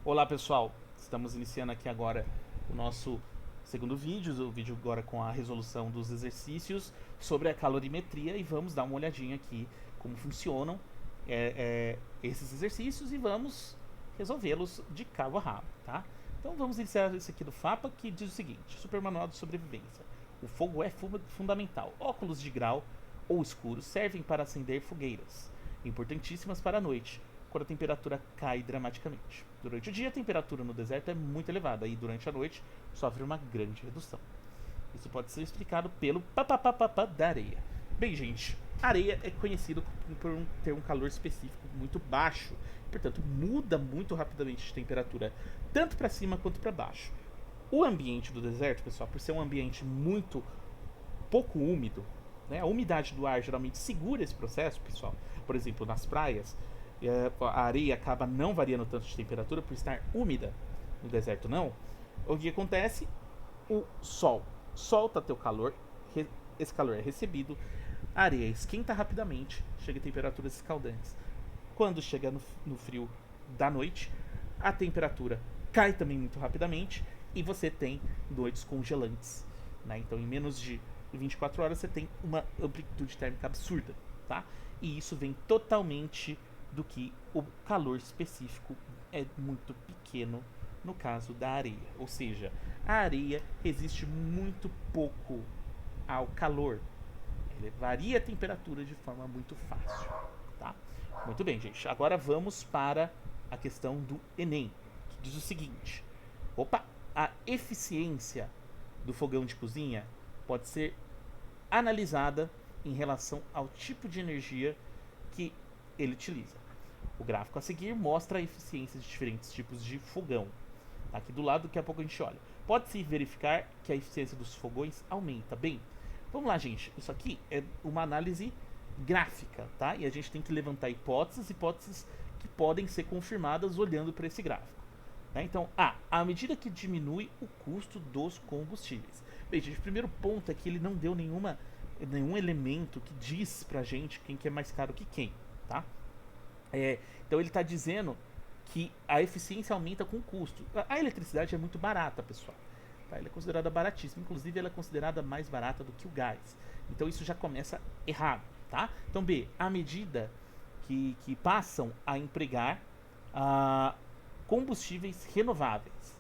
Olá pessoal, estamos iniciando aqui agora o nosso segundo vídeo, o vídeo agora com a resolução dos exercícios sobre a calorimetria e vamos dar uma olhadinha aqui como funcionam esses exercícios e vamos resolvê-los de cabo a rabo, tá? Então vamos iniciar esse aqui do FAPA que diz o seguinte: Super Manual de Sobrevivência. O fogo é fundamental. Óculos de grau ou escuros servem para acender fogueiras, importantíssimas para a noite, quando a temperatura cai dramaticamente. Durante o dia, a temperatura no deserto é muito elevada e durante a noite sofre uma grande redução. Isso pode ser explicado pelo papapá da areia. Bem, gente, a areia é conhecida por ter um calor específico muito baixo, portanto, muda muito rapidamente de temperatura, tanto para cima quanto para baixo. O ambiente do deserto, pessoal, por ser um ambiente muito pouco úmido, né, a umidade do ar geralmente segura esse processo, pessoal. Por exemplo, nas praias, a areia acaba não variando tanto de temperatura por estar úmida. No deserto não. O que acontece? O sol solta teu calor, esse calor é recebido, a areia esquenta rapidamente, chega a temperaturas escaldantes. Quando chega no frio da noite, a temperatura cai também muito rapidamente e você tem noites congelantes, né? Então em menos de 24 horas você tem uma amplitude térmica absurda, tá? E isso vem totalmente do que o calor específico é muito pequeno no caso da areia. Ou seja, a areia resiste muito pouco ao calor. Ele varia a temperatura de forma muito fácil, tá? Muito bem, gente. Agora vamos para a questão do Enem, que diz o seguinte: opa, a eficiência do fogão de cozinha pode ser analisada em relação ao tipo de energia que ele utiliza. O gráfico a seguir mostra a eficiência de diferentes tipos de fogão. Aqui do lado, daqui a pouco a gente olha. Pode-se verificar que a eficiência dos fogões aumenta. Bem, vamos lá, gente. Isso aqui é uma análise gráfica, tá? E a gente tem que levantar hipóteses que podem ser confirmadas olhando para esse gráfico. Né? Então, à medida que diminui o custo dos combustíveis. Bem, gente, o primeiro ponto é que ele não deu nenhum elemento que diz pra gente quem que é mais caro que quem, tá? Então ele está dizendo que a eficiência aumenta com o custo. A eletricidade é muito barata, pessoal. Tá? Ela é considerada baratíssima. Inclusive, ela é considerada mais barata do que o gás. Então isso já começa errado. Tá? Então, B, à medida que passam a empregar combustíveis renováveis.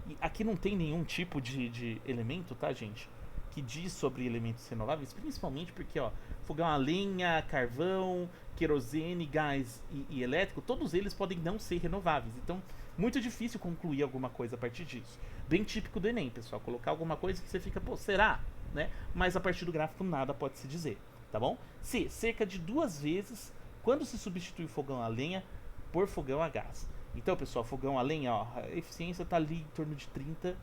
E aqui não tem nenhum tipo de elemento, tá, gente? Que diz sobre elementos renováveis, principalmente porque, ó, fogão a lenha, carvão, querosene, gás e elétrico, todos eles podem não ser renováveis. Então, muito difícil concluir alguma coisa a partir disso. Bem típico do Enem, pessoal, colocar alguma coisa que você fica, pô, será? Né? Mas a partir do gráfico nada pode se dizer, tá bom? C, cerca de 2 vezes quando se substitui o fogão a lenha por fogão a gás. Então, pessoal, fogão a lenha, ó, a eficiência está ali em torno de 30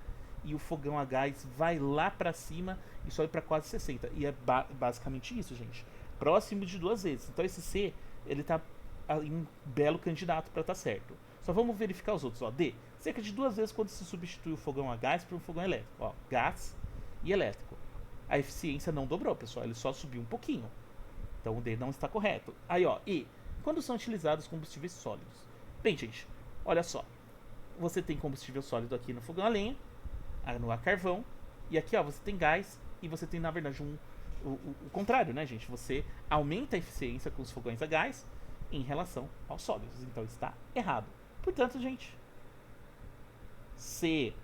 e o fogão a gás vai lá para cima e sobe para quase 60. E é basicamente isso, gente. Próximo de 2 vezes. Então esse C, ele tá em um belo candidato para estar certo. Só vamos verificar os outros, ó. D, cerca de 2 vezes quando se substitui o fogão a gás por um fogão elétrico, ó, gás e elétrico. A eficiência não dobrou, pessoal, ele só subiu um pouquinho. Então o D não está correto. Aí, ó, E, quando são utilizados combustíveis sólidos. Bem, gente, olha só. Você tem combustível sólido aqui no fogão a lenha, no a carvão, e aqui, ó, você tem gás e você tem, na verdade, o contrário, né, gente? Você aumenta a eficiência com os fogões a gás em relação aos sólidos. Então está errado. Portanto, gente, C.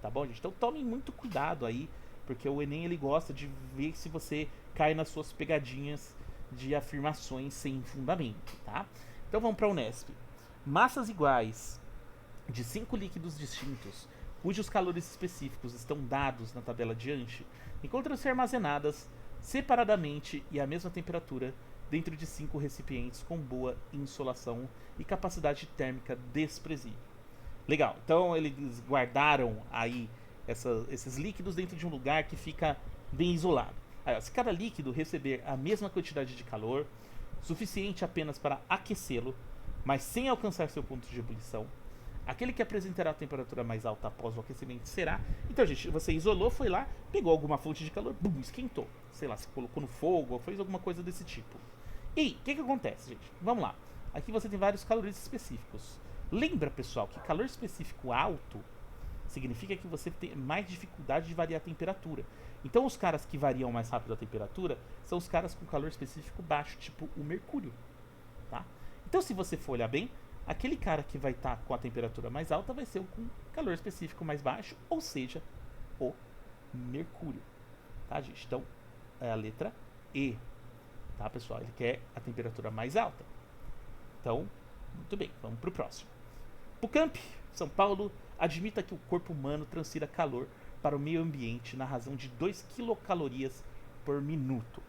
Tá bom, gente? Então tomem muito cuidado aí, porque o Enem ele gosta de ver se você cai nas suas pegadinhas de afirmações sem fundamento, tá? Então vamos para a Unesp. Massas iguais de 5 líquidos distintos, cujos calores específicos estão dados na tabela adiante, encontram-se armazenadas separadamente e à mesma temperatura dentro de 5 recipientes com boa insolação e capacidade térmica desprezível. Legal, então eles guardaram aí esses líquidos dentro de um lugar que fica bem isolado. Aí, ó, se cada líquido receber a mesma quantidade de calor, suficiente apenas para aquecê-lo, mas sem alcançar seu ponto de ebulição, aquele que apresentará a temperatura mais alta após o aquecimento será. Então, gente, você isolou, foi lá, pegou alguma fonte de calor, bum, esquentou. Sei lá, se colocou no fogo ou fez alguma coisa desse tipo. E o que acontece, gente? Vamos lá. Aqui você tem vários calores específicos. Lembra, pessoal, que calor específico alto significa que você tem mais dificuldade de variar a temperatura. Então, os caras que variam mais rápido a temperatura são os caras com calor específico baixo, tipo o mercúrio, tá? Então, se você for olhar bem, aquele cara que vai estar com a temperatura mais alta vai ser o com calor específico mais baixo, ou seja, o mercúrio, tá, gente? Então, é a letra E, tá, pessoal? Ele quer a temperatura mais alta. Então, muito bem, vamos para o próximo. Pucamp, São Paulo, admita que o corpo humano transfira calor para o meio ambiente na razão de 2 quilocalorias por minuto.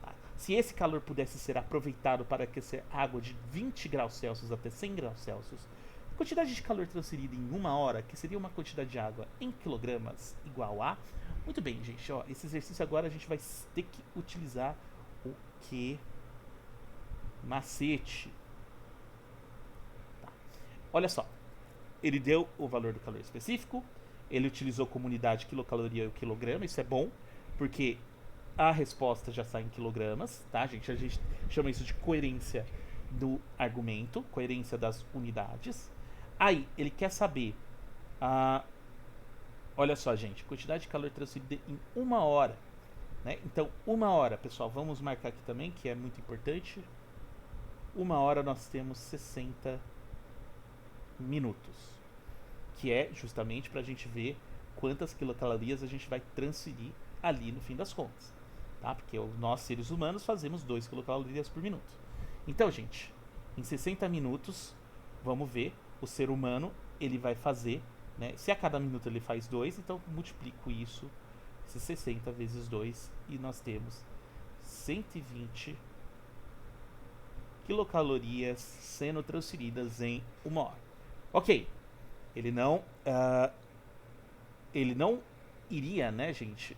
Tá? Se esse calor pudesse ser aproveitado para aquecer água de 20 graus Celsius até 100 graus Celsius, a quantidade de calor transferida em uma hora, que seria uma quantidade de água em quilogramas, igual a... Muito bem, gente, ó, esse exercício agora a gente vai ter que utilizar o que? Macete. Tá. Olha só, ele deu o valor do calor específico, ele utilizou como unidade quilocaloria e o quilograma, isso é bom, porque a resposta já sai em quilogramas, tá, gente? A gente chama isso de coerência do argumento, coerência das unidades. Aí, ele quer saber, olha só, gente, quantidade de calor transferida em uma hora, né? Então, uma hora, pessoal, vamos marcar aqui também, que é muito importante. Uma hora nós temos 60 minutos, que é justamente para a gente ver quantas quilocalorias a gente vai transferir ali no fim das contas, tá? Porque nós, seres humanos, fazemos 2 quilocalorias por minuto. Então, gente, em 60 minutos, vamos ver, o ser humano, ele vai fazer, né? Se a cada minuto ele faz 2, então multiplico isso, esses 60 vezes 2, e nós temos 120 quilocalorias sendo transferidas em uma hora. Ok, ele não iria, né, gente?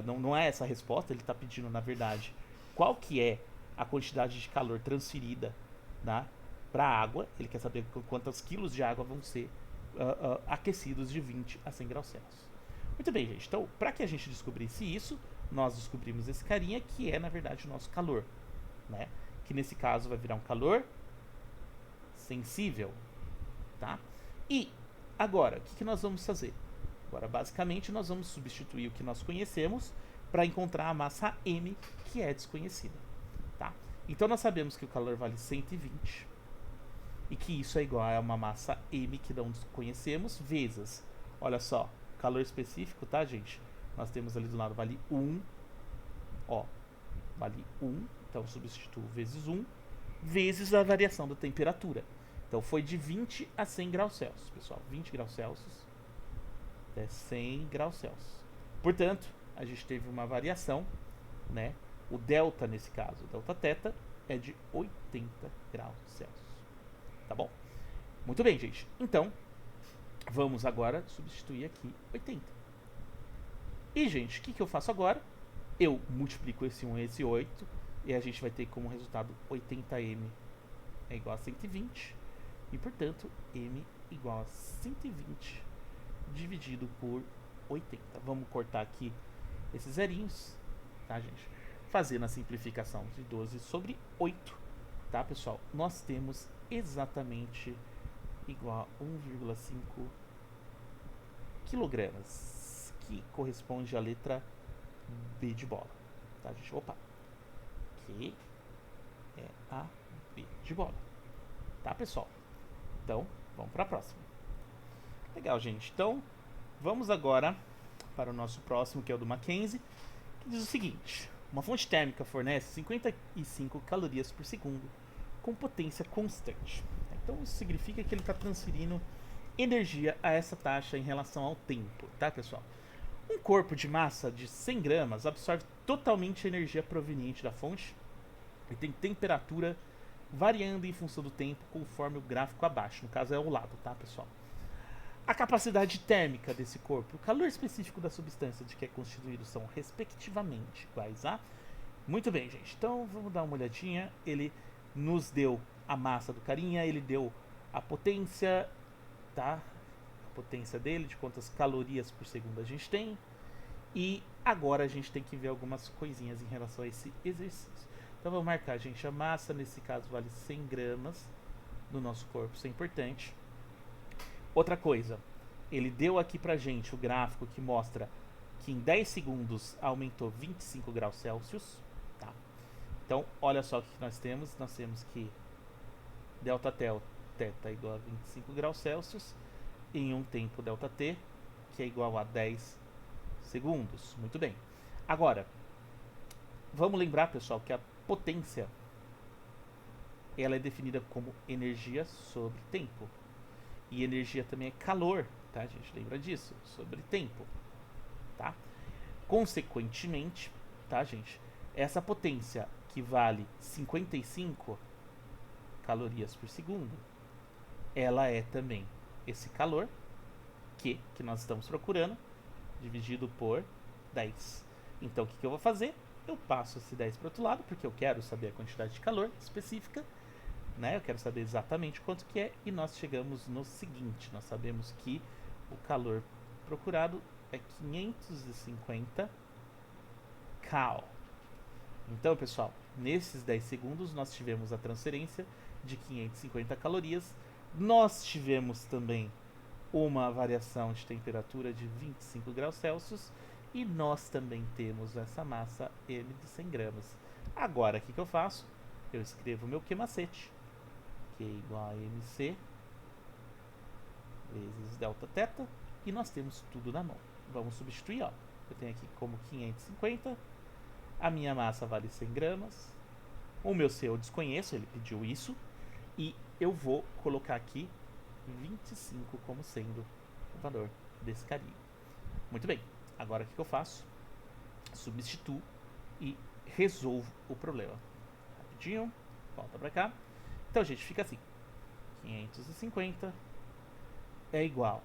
Não é essa a resposta, ele está pedindo, na verdade, qual que é a quantidade de calor transferida, né, para a água. Ele quer saber quantos quilos de água vão ser aquecidos de 20 a 100 graus Celsius. Muito bem, gente. Então, para que a gente descobrisse isso, nós descobrimos esse carinha que é, na verdade, o nosso calor, né? Que nesse caso vai virar um calor sensível, tá? E agora, o que nós vamos fazer? Agora, basicamente, nós vamos substituir o que nós conhecemos para encontrar a massa M, que é desconhecida, tá? Então, nós sabemos que o calor vale 120 e que isso é igual a uma massa M que não conhecemos, vezes, olha só, calor específico, tá, gente? Nós temos ali do lado, vale 1, ó, vale 1, então substituo vezes 1, vezes a variação da temperatura. Então foi de 20 a 100 graus Celsius, pessoal. 20 graus Celsius até 100 graus Celsius. Portanto, a gente teve uma variação, né? O delta, nesse caso, o delta θ, é de 80 graus Celsius. Tá bom? Muito bem, gente. Então, vamos agora substituir aqui 80. E, gente, o que eu faço agora? Eu multiplico esse 1 e esse 8, e a gente vai ter como resultado 80m é igual a 120, e portanto m igual a 120 dividido por 80. Vamos cortar aqui esses zerinhos, tá, gente? Fazendo a simplificação de 12 sobre 8, tá, pessoal? Nós temos exatamente igual a 1,5 quilogramas, que corresponde à letra B de bola, tá, gente? Opa, que é a B de bola, tá, pessoal? Então, vamos para a próxima. Legal, gente. Então, vamos agora para o nosso próximo, que é o do Mackenzie, que diz o seguinte: uma fonte térmica fornece 55 calorias por segundo com potência constante. Então, isso significa que ele está transferindo energia a essa taxa em relação ao tempo, tá, pessoal? Um corpo de massa de 100 gramas absorve totalmente a energia proveniente da fonte e tem temperatura variando em função do tempo, conforme o gráfico abaixo. No caso é o lado, tá, pessoal? A capacidade térmica desse corpo, o calor específico da substância de que é constituído são respectivamente iguais a... Muito bem, gente. Então vamos dar uma olhadinha. Ele nos deu a massa do carinha, ele deu a potência, tá? A potência dele, de quantas calorias por segundo a gente tem. E agora a gente tem que ver algumas coisinhas em relação a esse exercício. Então vamos marcar, gente, a massa nesse caso vale 100 gramas, do nosso corpo, isso é importante. Outra coisa, ele deu aqui pra gente o gráfico que mostra que em 10 segundos aumentou 25 graus Celsius, tá? Então, olha só o que nós temos que delta θ igual a 25 graus Celsius em um tempo delta t, que é igual a 10 segundos. Muito bem. Agora, vamos lembrar, pessoal, que a potência ela é definida como energia sobre tempo. E energia também é calor, tá, gente? Lembra disso? Sobre tempo, tá? Consequentemente, tá, gente? Essa potência que vale 55 calorias por segundo, ela é também esse calor que nós estamos procurando, dividido por 10. Então, o que eu vou fazer? Eu passo esse 10 para o outro lado, porque eu quero saber a quantidade de calor específica, né? Eu quero saber exatamente quanto que é, e nós chegamos no seguinte, nós sabemos que o calor procurado é 550 cal. Então, pessoal, nesses 10 segundos nós tivemos a transferência de 550 calorias, nós tivemos também uma variação de temperatura de 25 graus Celsius e nós também temos essa massa M de 100 gramas. Agora, o que eu faço? Eu escrevo meu Q-macete, que é igual a MC vezes delta θ, e nós temos tudo na mão. Vamos substituir, ó. Eu tenho aqui como 550, a minha massa vale 100 gramas, o meu C eu desconheço, ele pediu isso, e eu vou colocar aqui 25 como sendo o valor desse carinho. Muito bem, agora o que eu faço? Substituo e resolvo o problema. Rapidinho, volta pra cá. Então, gente, fica assim: 550 é igual.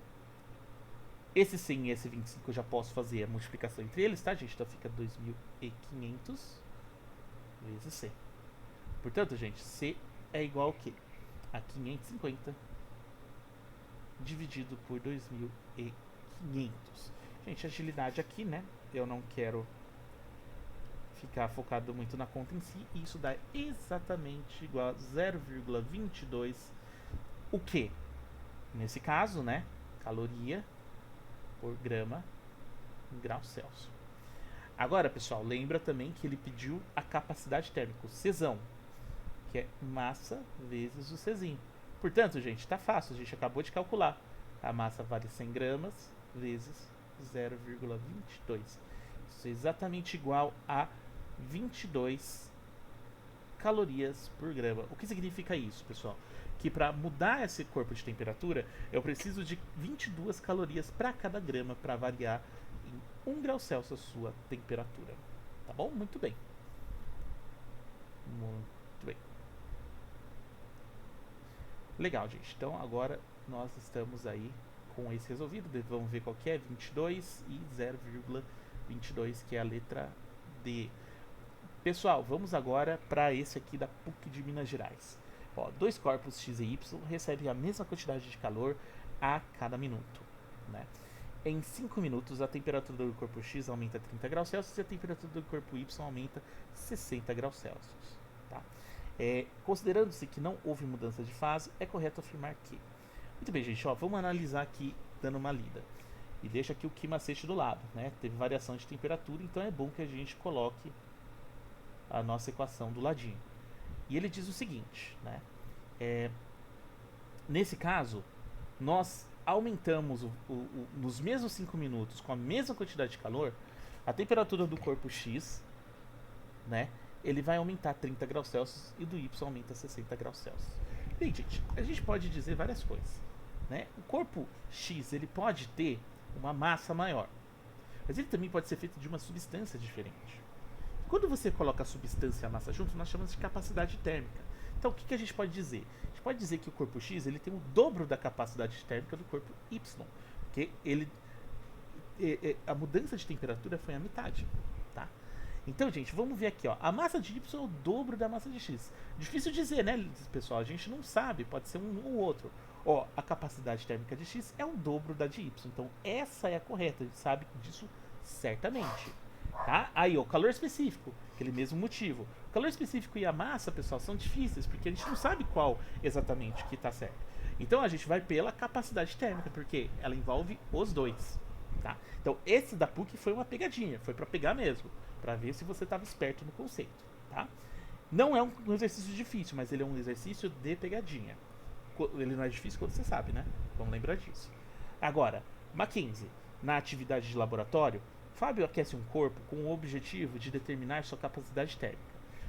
Esse 100 e esse 25 eu já posso fazer a multiplicação entre eles, tá, gente? Então fica 2500 vezes C. Portanto, gente, C é igual a quê? A 550 dividido por 2500. Gente, agilidade aqui, né? Eu não quero ficar focado muito na conta em si. E isso dá exatamente igual a 0,22. O que? Nesse caso, né? Caloria por grama em graus Celsius. Agora, pessoal, lembra também que ele pediu a capacidade térmica, o Czão, que é massa vezes o Czinho. Portanto, gente, tá fácil, a gente acabou de calcular. A massa vale 100 gramas vezes 0,22. Isso é exatamente igual a 22 calorias por grama. O que significa isso, pessoal? Que para mudar esse corpo de temperatura, eu preciso de 22 calorias para cada grama para variar em 1 grau Celsius a sua temperatura. Tá bom? Muito bem. Muito bem. Legal, gente. Então agora nós estamos aí com esse resolvido. Vamos ver qual que é: 22 e 0,22, que é a letra D. Pessoal, vamos agora para esse aqui da PUC de Minas Gerais. Ó, dois corpos X e Y recebem a mesma quantidade de calor a cada minuto, né? Em 5 minutos, a temperatura do corpo X aumenta 30 graus Celsius e a temperatura do corpo Y aumenta 60 graus Celsius. Tá? Considerando-se que não houve mudança de fase, é correto afirmar que... Muito bem, gente, ó, vamos analisar aqui dando uma lida. E deixa aqui o Q-macete do lado, né? Teve variação de temperatura, então é bom que a gente coloque a nossa equação do ladinho. E ele diz o seguinte, né? Nesse caso, nós aumentamos nos mesmos 5 minutos, com a mesma quantidade de calor, a temperatura do corpo X, né? Ele vai aumentar 30 graus Celsius e do Y aumenta 60 graus Celsius. Bem, gente, a gente pode dizer várias coisas, né? O corpo X, ele pode ter uma massa maior, mas ele também pode ser feito de uma substância diferente. Quando você coloca a substância e a massa junto, nós chamamos de capacidade térmica. Então, o que a gente pode dizer? A gente pode dizer que o corpo X ele tem o dobro da capacidade térmica do corpo Y, porque a mudança de temperatura foi a metade, tá? Então, gente, vamos ver aqui, ó. A massa de Y é o dobro da massa de X. Difícil dizer, né, pessoal? A gente não sabe, pode ser um ou outro. Ó, a capacidade térmica de X é o dobro da de Y. Então, essa é a correta, a gente sabe disso certamente. Tá? Aí, o calor específico, aquele mesmo motivo. O calor específico e a massa, pessoal, são difíceis, porque a gente não sabe qual exatamente que está certo. Então a gente vai pela capacidade térmica, porque ela envolve os dois. Tá? Então esse da PUC foi uma pegadinha, foi para pegar mesmo, para ver se você estava esperto no conceito. Tá? Não é um exercício difícil, mas ele é um exercício de pegadinha. Ele não é difícil quando você sabe, né? Vamos lembrar disso. Agora, Mackenzie, na atividade de laboratório, Fábio aquece um corpo com o objetivo de determinar sua capacidade térmica.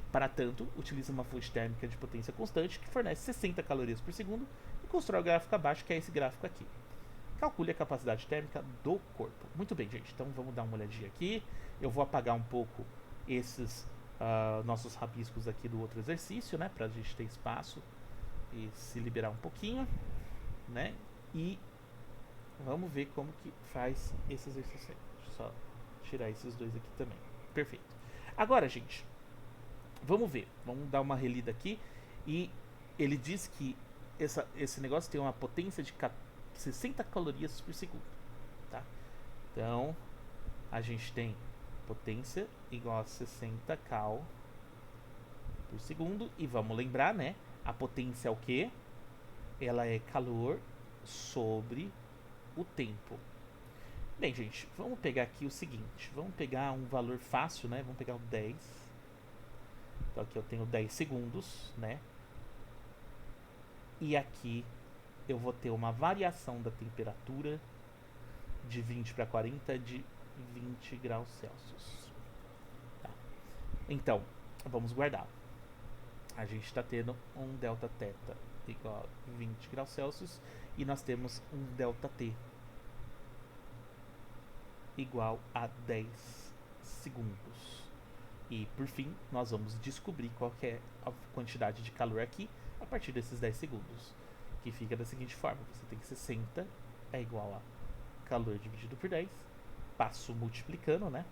Para tanto, utiliza uma fonte térmica de potência constante que fornece 60 calorias por segundo e constrói o gráfico abaixo, que é esse gráfico aqui. Calcule a capacidade térmica do corpo. Muito bem, gente. Então vamos dar uma olhadinha aqui. Eu vou apagar um pouco esses nossos rabiscos aqui do outro exercício, né? Para a gente ter espaço e se liberar um pouquinho, né? E vamos ver como que faz esse exercício aí. Deixa eu só tirar esses dois aqui também. Perfeito. Agora, gente, vamos ver. Vamos dar uma relida aqui. E ele diz que esse negócio tem uma potência de 60 calorias por segundo. Tá? Então, a gente tem potência igual a 60 cal por segundo. E vamos lembrar, né? A potência é o quê? Ela é calor sobre o tempo. Bem, gente, vamos pegar aqui o seguinte. Vamos pegar um valor fácil, né? Vamos pegar o 10. Então aqui eu tenho 10 segundos, né? E aqui eu vou ter uma variação da temperatura de 20 para 40 de 20 graus Celsius. Tá. Então, vamos guardar. A gente está tendo um delta θ igual a 20 graus Celsius e nós temos um delta t igual a 10 segundos. E por fim, nós vamos descobrir qual que é a quantidade de calor aqui a partir desses 10 segundos. Que fica da seguinte forma: você tem 60 é igual a calor dividido por 10, passo multiplicando, né?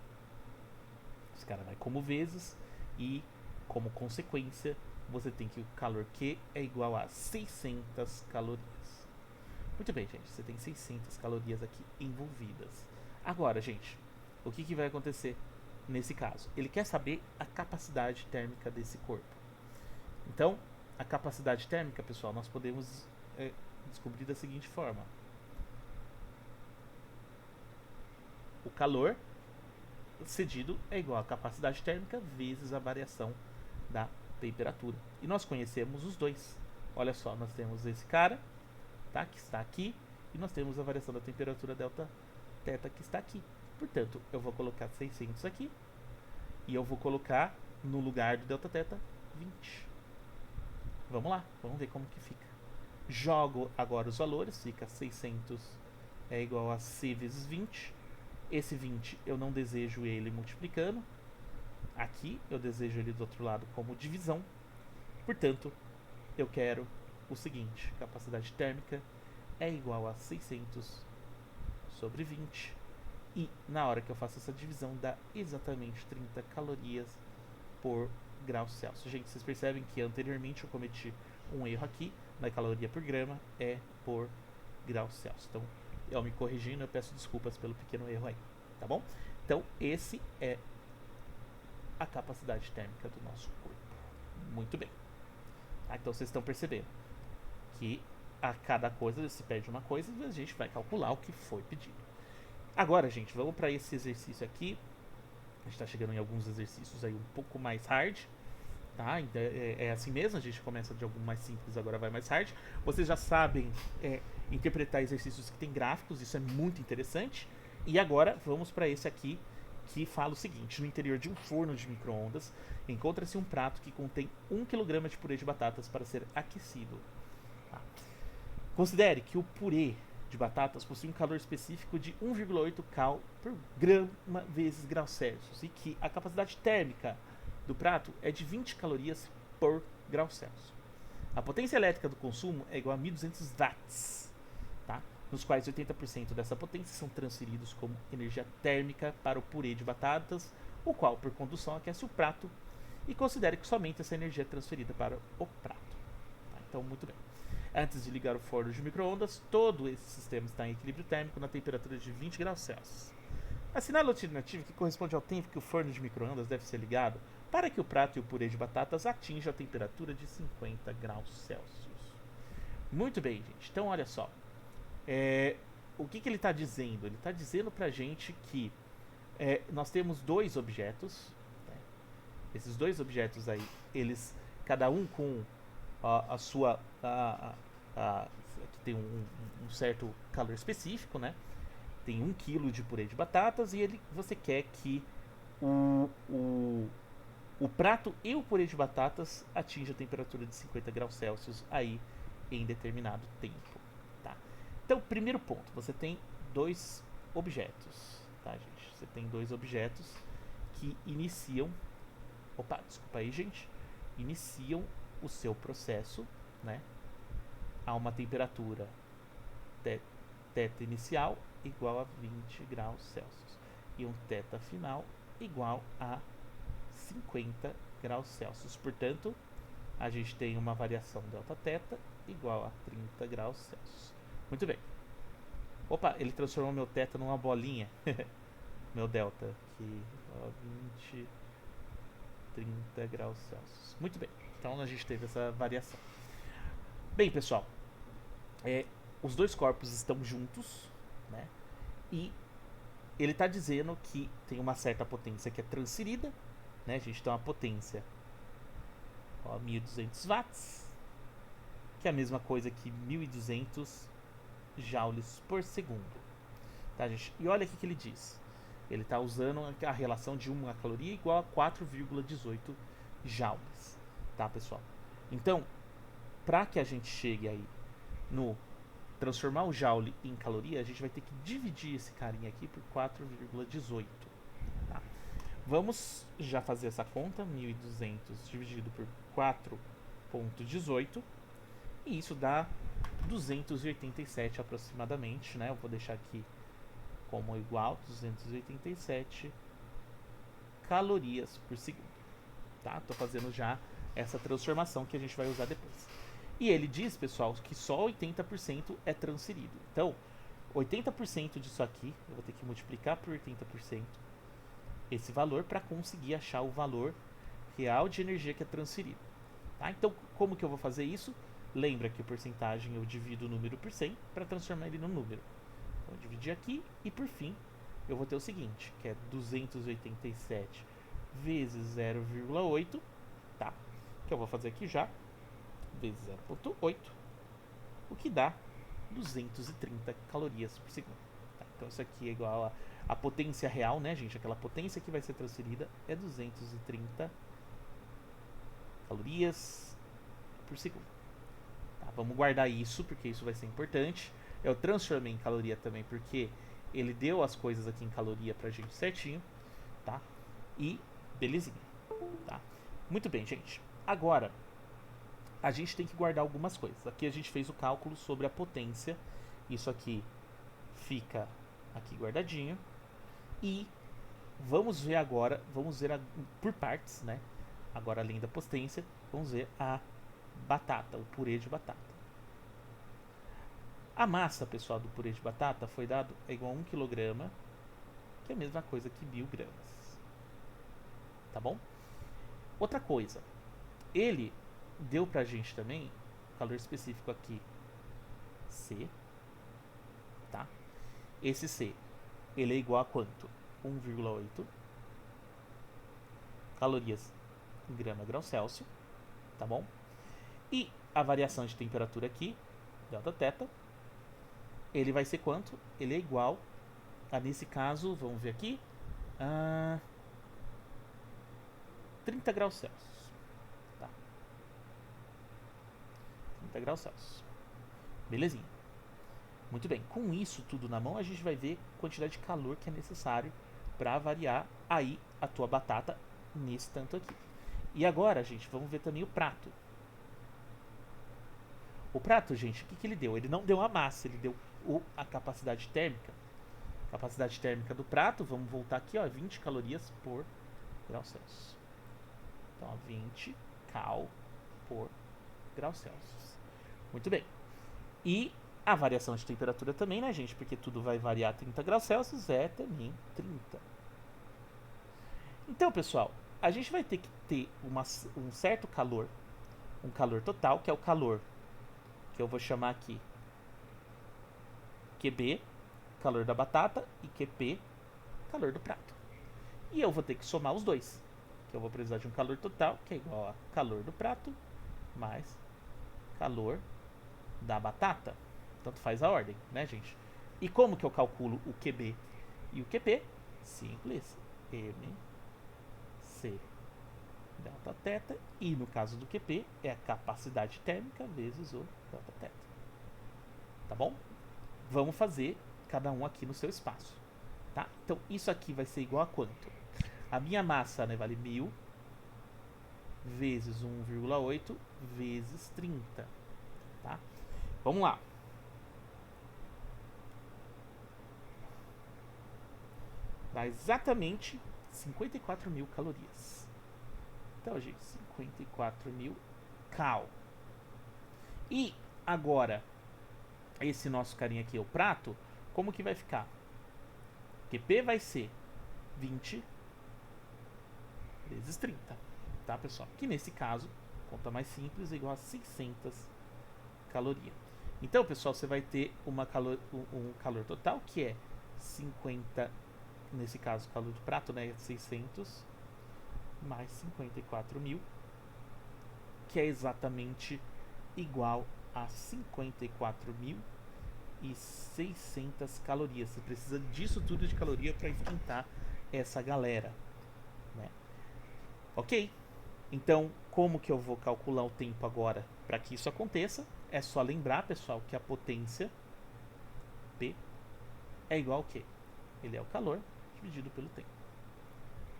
Esse cara vai como vezes e como consequência você tem que o calor Q é igual a 600 calorias. Muito bem, gente, você tem 600 calorias aqui envolvidas. Agora, gente, o que vai acontecer nesse caso? Ele quer saber a capacidade térmica desse corpo. Então, a capacidade térmica, pessoal, nós podemos descobrir da seguinte forma: o calor cedido é igual a capacidade térmica vezes a variação da temperatura. E nós conhecemos os dois. Olha só, nós temos esse cara, tá, que está aqui, e nós temos a variação da temperatura delta θ que está aqui. Portanto, eu vou colocar 600 aqui e eu vou colocar no lugar do delta θ 20. Vamos lá, vamos ver como que fica. Jogo agora os valores, fica 600 é igual a C vezes 20. Esse 20 eu não desejo ele multiplicando. Aqui eu desejo ele do outro lado como divisão. Portanto, eu quero o seguinte: capacidade térmica é igual a 600 sobre 20. E na hora que eu faço essa divisão dá exatamente 30 calorias por grau Celsius. Gente, vocês percebem que anteriormente eu cometi um erro aqui. Na caloria por grama é por grau Celsius. Então, eu me corrigindo, eu peço desculpas pelo pequeno erro aí, tá bom? Então, esse é a capacidade térmica do nosso corpo. Muito bem. Então, vocês estão percebendo que a cada coisa se perde uma coisa e a gente vai calcular o que foi pedido. Agora, gente, vamos para esse exercício aqui. A gente está chegando em alguns exercícios aí um pouco mais hard. Tá? É assim mesmo, a gente começa de algum mais simples, agora vai mais hard. Vocês já sabem interpretar exercícios que tem gráficos, isso é muito interessante. E agora vamos para esse aqui, que fala o seguinte: no interior de um forno de micro-ondas encontra-se um prato que contém 1 kg de purê de batatas para ser aquecido. Tá? Considere que o purê de batatas possui um calor específico de 1,8 cal por grama vezes graus Celsius e que a capacidade térmica do prato é de 20 calorias por grau Celsius. A potência elétrica do consumo é igual a 1200 watts, tá? Nos quais 80% dessa potência são transferidos como energia térmica para o purê de batatas, o qual, por condução, aquece o prato, e considere que somente essa energia é transferida para o prato. Tá? Então, muito bem. Antes de ligar o forno de micro-ondas, todo esse sistema está em equilíbrio térmico na temperatura de 20 graus Celsius. Assinale a alternativa que corresponde ao tempo que o forno de micro-ondas deve ser ligado para que o prato e o purê de batatas atinjam a temperatura de 50 graus Celsius. Muito bem, gente. Então, olha só. O que ele está dizendo? Ele está dizendo para a gente que nós temos dois objetos. Né? Esses dois objetos aí, eles, cada um com a sua... que tem um certo calor específico, né? Tem 1 kg de purê de batatas e você quer que o prato e o purê de batatas atinjam a temperatura de 50 graus Celsius aí em determinado tempo. Tá? Então, primeiro ponto, você tem dois objetos. Tá, gente? Você tem dois objetos que iniciam... Opa, desculpa aí, gente. Iniciam o seu processo, né? A uma temperatura θ inicial igual a 20 graus Celsius e um θ final igual a 50 graus Celsius. Portanto, a gente tem uma variação Δθ igual a 30 graus Celsius. Muito bem. Opa, ele transformou meu θ numa bolinha. Meu delta aqui, 20, 30 graus Celsius. Muito bem. Então a gente teve essa variação. Bem, pessoal, os dois corpos estão juntos, né? E ele está dizendo que tem uma certa potência que é transferida, né? A gente tem uma potência 1200 watts, que é a mesma coisa que 1200 joules por segundo. Tá, gente? E olha o que ele diz. Ele está usando a relação de uma caloria igual a 4,18 joules. Tá, pessoal? Então, para que a gente chegue aí no transformar o joule em caloria, a gente vai ter que dividir esse carinha aqui por 4,18. Tá? Vamos já fazer essa conta. 1200 dividido por 4,18. E isso dá 287 aproximadamente, né? Eu vou deixar aqui como igual, 287 calorias por segundo. Tá? Tô fazendo já essa transformação que a gente vai usar depois. E ele diz, pessoal, que só 80% é transferido. Então, 80% disso aqui, eu vou ter que multiplicar por 80% esse valor para conseguir achar o valor real de energia que é transferido. Tá? Então, como que eu vou fazer isso? Lembra que a porcentagem eu divido o número por 100 para transformar ele no número. Então, eu dividi aqui e, por fim, eu vou ter o seguinte, que é 287 vezes 0,8, tá? Que eu vou fazer aqui já, vezes 0,8, o que dá 230 calorias por segundo. Tá? Então isso aqui é igual a potência real, né, gente? Aquela potência que vai ser transferida é 230 calorias por segundo. Tá? Vamos guardar isso, porque isso vai ser importante. Eu transformei em caloria também, porque ele deu as coisas aqui em caloria pra gente certinho, tá? E belezinha, tá? Muito bem, gente. Agora, a gente tem que guardar algumas coisas. Aqui a gente fez o cálculo sobre a potência. Isso aqui fica aqui guardadinho. E vamos ver agora, por partes, né? Agora, além da potência, vamos ver a batata, o purê de batata. A massa, pessoal, do purê de batata foi dado igual a 1 kg, que é a mesma coisa que 1000 gramas. Tá bom? Outra coisa, ele deu pra gente também calor específico aqui, C, tá? Esse C, ele é igual a quanto? 1,8 calorias em grau Celsius, tá bom? E a variação de temperatura aqui, Δθ, ele vai ser quanto? Ele é igual a, nesse caso, vamos ver aqui, 30 graus Celsius. Tá? 30 graus Celsius. Belezinha. Muito bem. Com isso tudo na mão, a gente vai ver a quantidade de calor que é necessário para variar aí a tua batata nesse tanto aqui. E agora, gente, vamos ver também o prato. O prato, gente, o que ele deu? Ele não deu a massa, ele deu a capacidade térmica. Capacidade térmica do prato, vamos voltar aqui, ó, 20 calorias por grau Celsius. Então, ó, 20 cal por grau Celsius. Muito bem. E A variação de temperatura também, né, gente? Porque tudo vai variar 30 graus Celsius, é também 30. Então, pessoal, a gente vai ter que ter um certo calor, um calor total, que é o calor que eu vou chamar aqui QB, calor da batata, e QP, calor do prato. E eu vou ter que somar os dois, que eu vou precisar de um calor total, que é igual a calor do prato, mais calor da batata. Tanto faz a ordem, né, gente? E como que eu calculo o QB e o QP? Simples. MC delta teta. E no caso do QP, é a capacidade térmica vezes o delta teta. Tá bom? Vamos fazer cada um aqui no seu espaço. Tá? Então, isso aqui vai ser igual a quanto? A minha massa, né, vale 1000 vezes 1,8 vezes 30. Tá? Vamos lá. Dá exatamente 54 mil calorias. Então, gente, 54 mil cal. E agora, esse nosso carinha aqui, o prato, como que vai ficar? QP vai ser 20 vezes 30, tá, pessoal? Que nesse caso, conta mais simples, é igual a 600 calorias. Então, pessoal, você vai ter um calor total que é 50, nesse caso, o calor do prato, né, 600 mais 54 mil, que é exatamente igual a 54.600 calorias. Você precisa disso tudo de caloria para esquentar essa galera, né? Ok? Então, como que eu vou calcular o tempo agora para que isso aconteça? É só lembrar, pessoal, que a potência P é igual ao quê? Ele é o calor dividido pelo tempo.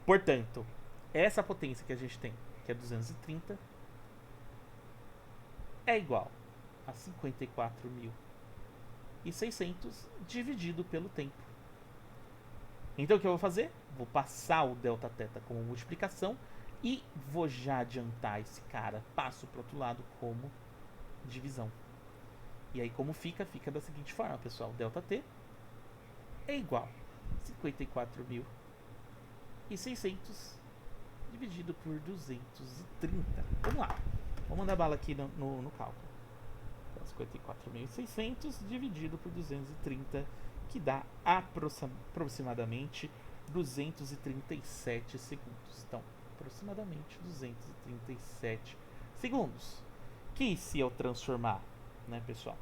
Portanto, essa potência que a gente tem, que é 230, é igual a 54.600 dividido pelo tempo. Então o que eu vou fazer? Vou passar o ΔT como multiplicação e vou já adiantar esse cara. Passo para o outro lado como divisão. E aí como fica? Fica da seguinte forma, pessoal. ΔT é igual a 54.600 dividido por 230. Vamos lá. Vamos mandar bala aqui no cálculo. 54.600 dividido por 230, que dá aproximadamente 237 segundos. Então, aproximadamente 237 segundos. Que se eu transformar, né, pessoal,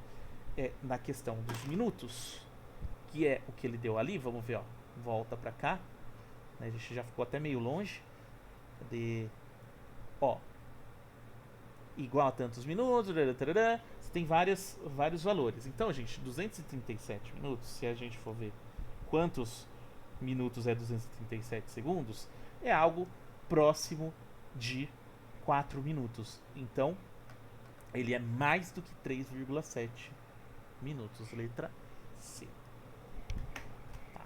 na questão dos minutos, que é o que ele deu ali, vamos ver, ó, volta pra cá, né, a gente já ficou até meio longe. Cadê? Ó, igual a tantos minutos, você tem vários valores. Então, gente, 237 minutos, se a gente for ver quantos minutos é 237 segundos, é algo próximo de 4 minutos. Então, ele é mais do que 3,7 minutos. Letra C. Tá.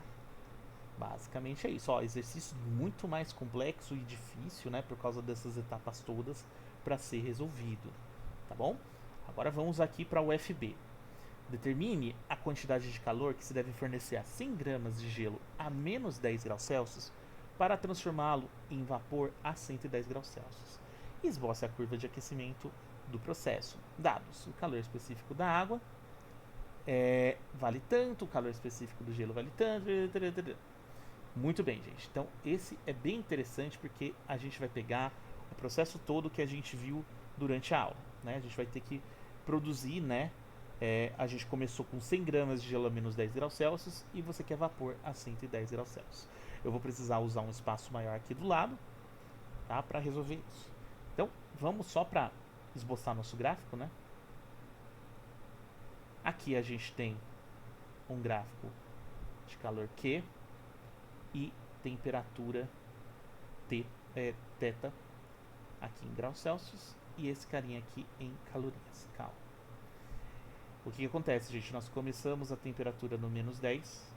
Basicamente é isso. Ó, exercício muito mais complexo e difícil, né, por causa dessas etapas todas para ser resolvido, tá bom? Agora vamos aqui para o FB. Determine a quantidade de calor que se deve fornecer a 100 gramas de gelo a menos 10 graus Celsius para transformá-lo em vapor a 110 graus Celsius. Esboce a curva de aquecimento do processo. Dados: o calor específico da água vale tanto, o calor específico do gelo vale tanto. Muito bem, gente. Então, esse é bem interessante porque a gente vai pegar o processo todo que a gente viu durante a aula, né? A gente vai ter que produzir, né? A gente começou com 100 gramas de gelo a menos 10 graus Celsius e você quer vapor a 110 graus Celsius. Eu vou precisar usar um espaço maior aqui do lado, tá? Para resolver isso. Então, vamos só para esboçar nosso gráfico, né? Aqui a gente tem um gráfico de calor Q e temperatura θ aqui em graus Celsius e esse carinha aqui em calorias, cal. O que acontece, gente? Nós começamos a temperatura no menos 10.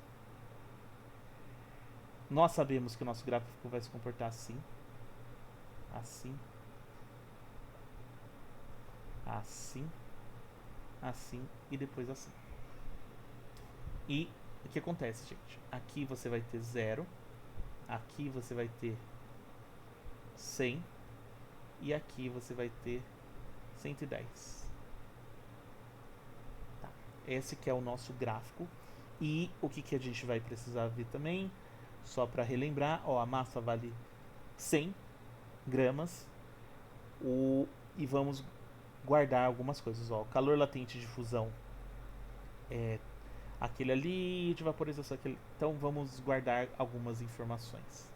Nós sabemos que o nosso gráfico vai se comportar assim, assim, assim, assim e depois assim. E o que acontece, gente? Aqui você vai ter 0, aqui você vai ter 100 e aqui você vai ter 110. Tá. Esse que é o nosso gráfico. E o que a gente vai precisar ver também, só para relembrar, ó, a massa vale 100 gramas. E vamos guardar algumas coisas. Ó, o calor latente de fusão é aquele ali, de vaporização aquele. Então vamos guardar algumas informações.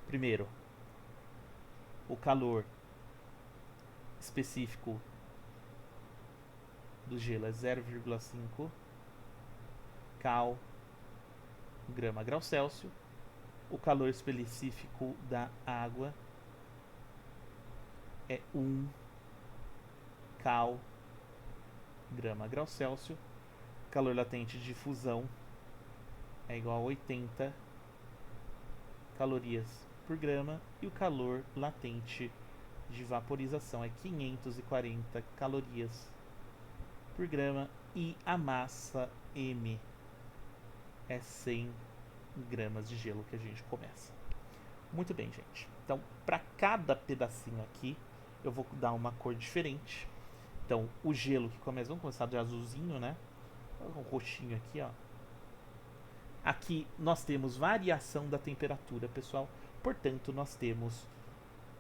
Primeiro, o calor específico do gelo é 0,5 cal grama grau Celsius. O calor específico da água é 1 cal grama grau Celsius. O calor latente de fusão é igual a 80 calorias por grama. E o calor latente de vaporização é 540 calorias por grama. E a massa M é 100 gramas de gelo que a gente começa. Muito bem, gente. Então, para cada pedacinho aqui, eu vou dar uma cor diferente. Então, o gelo que começa, vamos começar de azulzinho, né? Um roxinho aqui, ó. Aqui nós temos variação da temperatura, pessoal. Portanto, nós temos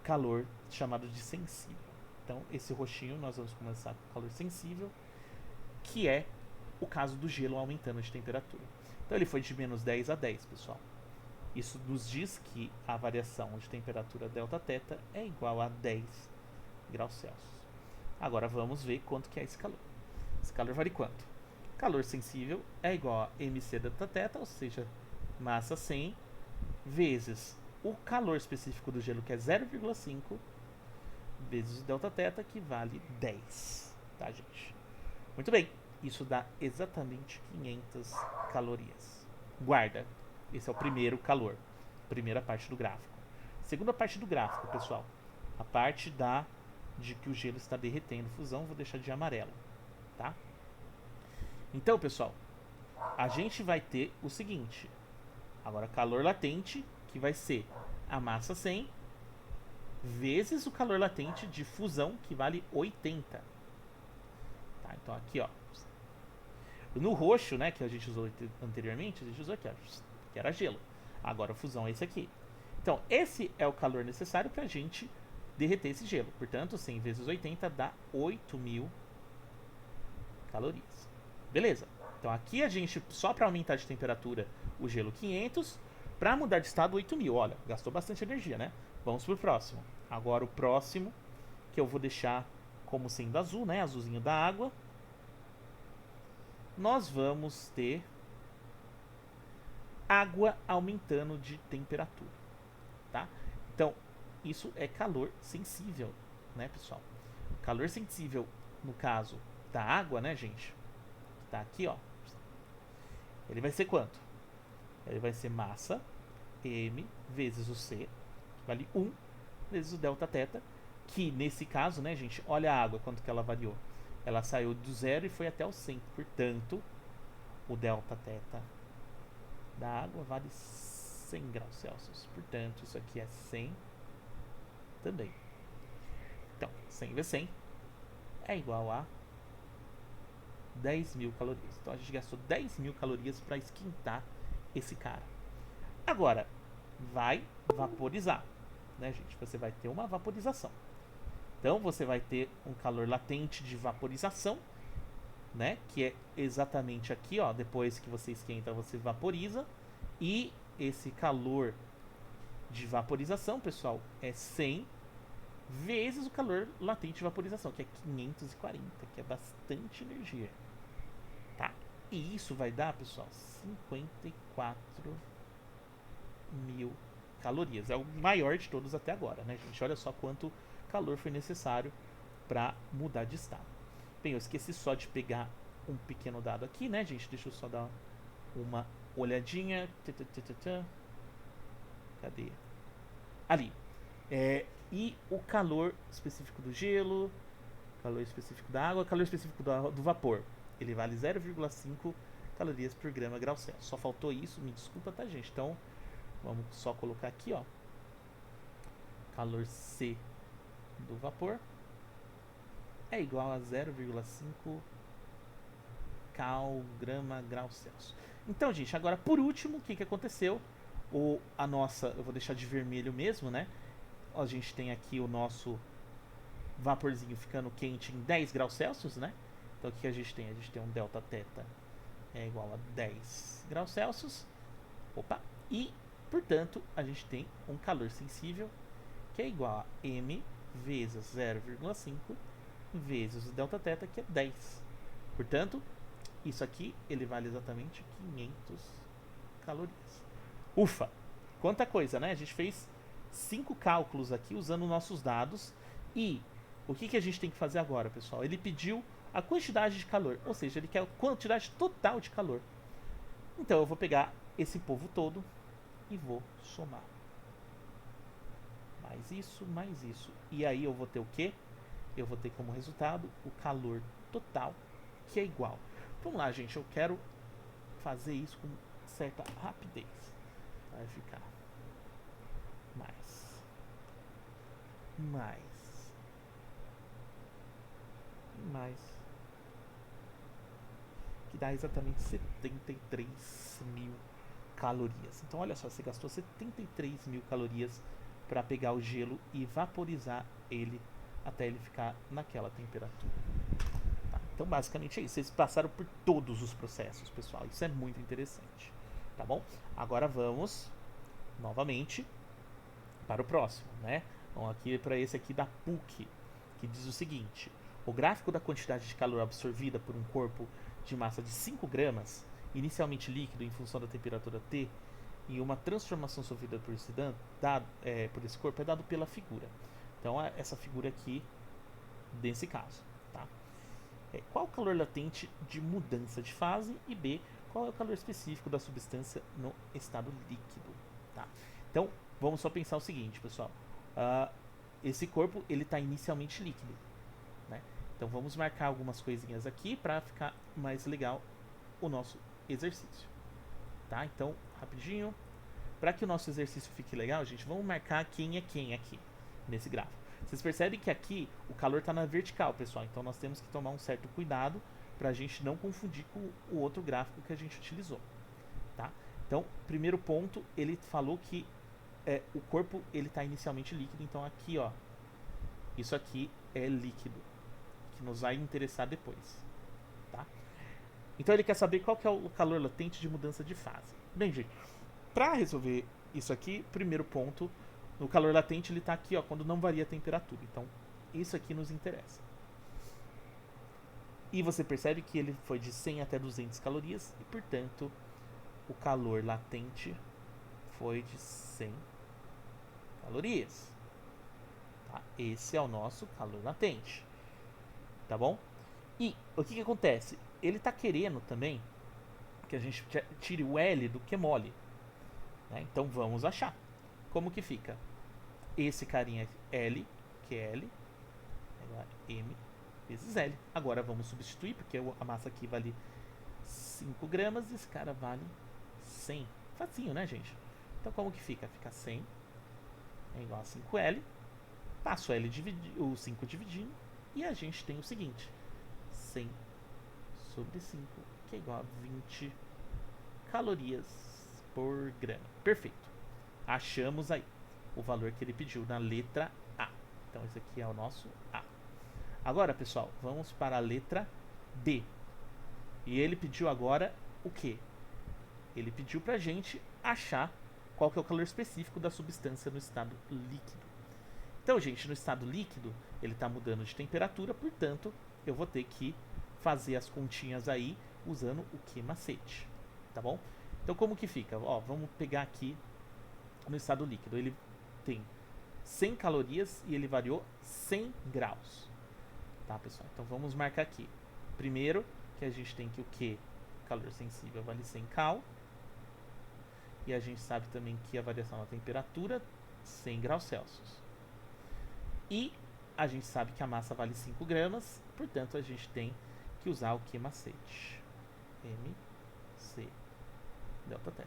calor chamado de sensível. Então, esse roxinho nós vamos começar com calor sensível, que é o caso do gelo aumentando de temperatura. Então, ele foi de menos 10 a 10, pessoal. Isso nos diz que a variação de temperatura Δθ é igual a 10 graus Celsius. Agora vamos ver quanto que é esse calor. Esse calor vale quanto? Calor sensível é igual a mc Δθ, ou seja, massa 100, vezes o calor específico do gelo, que é 0,5, vezes o Δθ, que vale 10. Tá, gente? Muito bem. Isso dá exatamente 500 calorias. Guarda. Esse é o primeiro calor. Primeira parte do gráfico. Segunda parte do gráfico, pessoal. A parte de que o gelo está derretendo. Fusão, vou deixar de amarelo. Tá? Então, pessoal, a gente vai ter o seguinte. Agora, calor latente, que vai ser a massa 100, vezes o calor latente de fusão, que vale 80. Tá? Então, aqui, ó. No roxo, né, que a gente usou anteriormente, a gente usou aqui, ó, que era gelo. Agora a fusão é esse aqui. Então, esse é o calor necessário para a gente derreter esse gelo. Portanto, 100 vezes 80 dá 8.000 calorias. Beleza. Então, aqui a gente, só para aumentar de temperatura o gelo 500, para mudar de estado 8.000. Olha, gastou bastante energia, né? Vamos pro próximo. Agora o próximo, que eu vou deixar como sendo azul, né? Azulzinho da água. Nós vamos ter água aumentando de temperatura, tá? Então, isso é calor sensível, né, pessoal? Calor sensível, no caso da água, né, gente? Tá aqui, ó. Ele vai ser quanto? Ele vai ser massa M vezes o C, que vale 1, vezes o Δθ, que nesse caso, né, gente, olha a água, quanto que ela variou. Ela saiu do 0 e foi até o 100. Portanto, o Δθ da água vale 100 graus Celsius. Portanto, isso aqui é 100 também. Então, 100 vezes 100 é igual a 10.000 calorias. Então, a gente gastou 10.000 calorias para esquentar esse cara. Agora, vai vaporizar, né, gente? Você vai ter uma vaporização. Então, você vai ter um calor latente de vaporização, né? Que é exatamente aqui, ó. Depois que você esquenta, você vaporiza. E esse calor de vaporização, pessoal, é 100 vezes o calor latente de vaporização, que é 540, que é bastante energia. Tá? E isso vai dar, pessoal, 54.000 calorias. É o maior de todos até agora, né, gente? Olha só quanto calor foi necessário para mudar de estado. Bem, eu esqueci só de pegar um pequeno dado aqui, né, gente? Deixa eu só dar uma olhadinha. Cadê? Ali. E o calor específico do gelo, calor específico da água, calor específico do vapor. Ele vale 0,5 calorias por grama grau Celsius. Só faltou isso, me desculpa, tá, gente? Então, vamos só colocar aqui, ó. Calor C do vapor é igual a 0,5 cal grama grau Celsius. Então, gente, agora por último, o que aconteceu? A nossa, eu vou deixar de vermelho mesmo, né? A gente tem aqui o nosso vaporzinho ficando quente em 10 graus Celsius, né? Então o que a gente tem? A gente tem um delta θ é igual a 10 graus Celsius. Opa! E, portanto, a gente tem um calor sensível que é igual a m vezes 0,5 vezes o delta θ, que é 10. Portanto, isso aqui ele vale exatamente 500 calorias. Ufa! Quanta coisa, né? A gente fez 5 cálculos aqui usando nossos dados. E o que a gente tem que fazer agora, pessoal? Ele pediu a quantidade de calor, ou seja, ele quer a quantidade total de calor. Então eu vou pegar esse povo todo e vou somar. Mais isso. E aí eu vou ter o quê? Eu vou ter como resultado o calor total, que é igual. Vamos lá, gente, eu quero fazer isso com certa rapidez. Vai ficar mais, que dá exatamente 73 mil calorias. Então olha só, você gastou 73 mil calorias para pegar o gelo e vaporizar ele até ele ficar naquela temperatura. Tá? Então basicamente é isso. Vocês passaram por todos os processos, pessoal. Isso é muito interessante. Tá bom? Agora vamos novamente para o próximo, né? Vamos aqui para esse aqui da PUC, que diz o seguinte: o gráfico da quantidade de calor absorvida por um corpo de massa de 5 gramas, inicialmente líquido em função da temperatura T, e uma transformação sofrida por esse corpo é dado pela figura. Então, essa figura aqui, nesse caso. Tá? Qual o calor latente de mudança de fase? E B, qual é o calor específico da substância no estado líquido? Tá? Então, vamos só pensar o seguinte, pessoal. Esse corpo ele está inicialmente líquido. Né? Então, vamos marcar algumas coisinhas aqui para ficar mais legal o nosso exercício. Tá? Então, rapidinho. Para que o nosso exercício fique legal, gente, vamos marcar quem é quem aqui nesse gráfico. Vocês percebem que aqui o calor está na vertical, pessoal. Então, nós temos que tomar um certo cuidado para a gente não confundir com o outro gráfico que a gente utilizou. Tá? Então, primeiro ponto, ele falou que o corpo ele está inicialmente líquido. Então, aqui, ó, isso aqui é líquido, que nos vai interessar depois. Tá? Então, ele quer saber qual que é o calor latente de mudança de fase. Bem, gente, para resolver isso aqui, primeiro ponto, o calor latente ele está aqui, ó, quando não varia a temperatura. Então, isso aqui nos interessa. E você percebe que ele foi de 100 até 200 calorias e, portanto, o calor latente foi de 100 calorias. Tá? Esse é o nosso calor latente. Tá bom? E o que acontece? Ele está querendo também que a gente tire o L do Q mole. Né? Então vamos achar. Como que fica? Esse carinha L, que é L, M vezes L. Agora vamos substituir, porque a massa aqui vale 5 gramas e esse cara vale 100. Facinho, né, gente? Então como que fica? Fica 100 é igual a 5L. Passo o 5 dividindo e a gente tem o seguinte: 100 sobre 5, que é igual a 20 calorias por grama. Perfeito. Achamos aí o valor que ele pediu na letra A. Então esse aqui é o nosso A. Agora, pessoal, vamos para a letra B. E ele pediu agora o quê? Ele pediu pra gente achar qual que é o calor específico da substância no estado líquido. Então, gente, no estado líquido, ele está mudando de temperatura, portanto, eu vou ter que fazer as continhas aí usando o que macete. Tá bom? Então, como que fica? Ó, vamos pegar aqui no estado líquido. Ele tem 100 calorias e ele variou 100 graus. Tá, pessoal? Então, vamos marcar aqui. Primeiro, que a gente tem que o Q, calor sensível, vale 100 cal. E a gente sabe também que a variação na temperatura, 100 graus Celsius. E a gente sabe que a massa vale 5 gramas, portanto, a gente tem que usar o que macete? M C ΔT.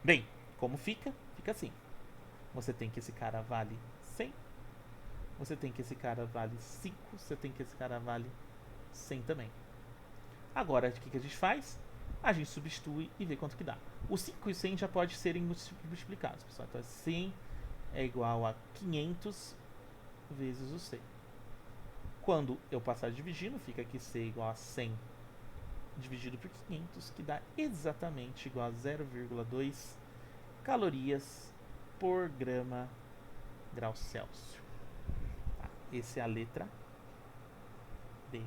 Bem, como fica? Fica assim. Você tem que esse cara vale 100. Você tem que esse cara vale 5. Você tem que esse cara vale 100 também. Agora, o que a gente faz? A gente substitui e vê quanto que dá. O 5 e o 100 já pode serem multiplicados, pessoal. Então, 100 é igual a 500 vezes o C. Quando eu passar dividindo, fica aqui C igual a 100 dividido por 500, que dá exatamente igual a 0,2 calorias por grama grau Celsius. Tá? Essa é a letra B.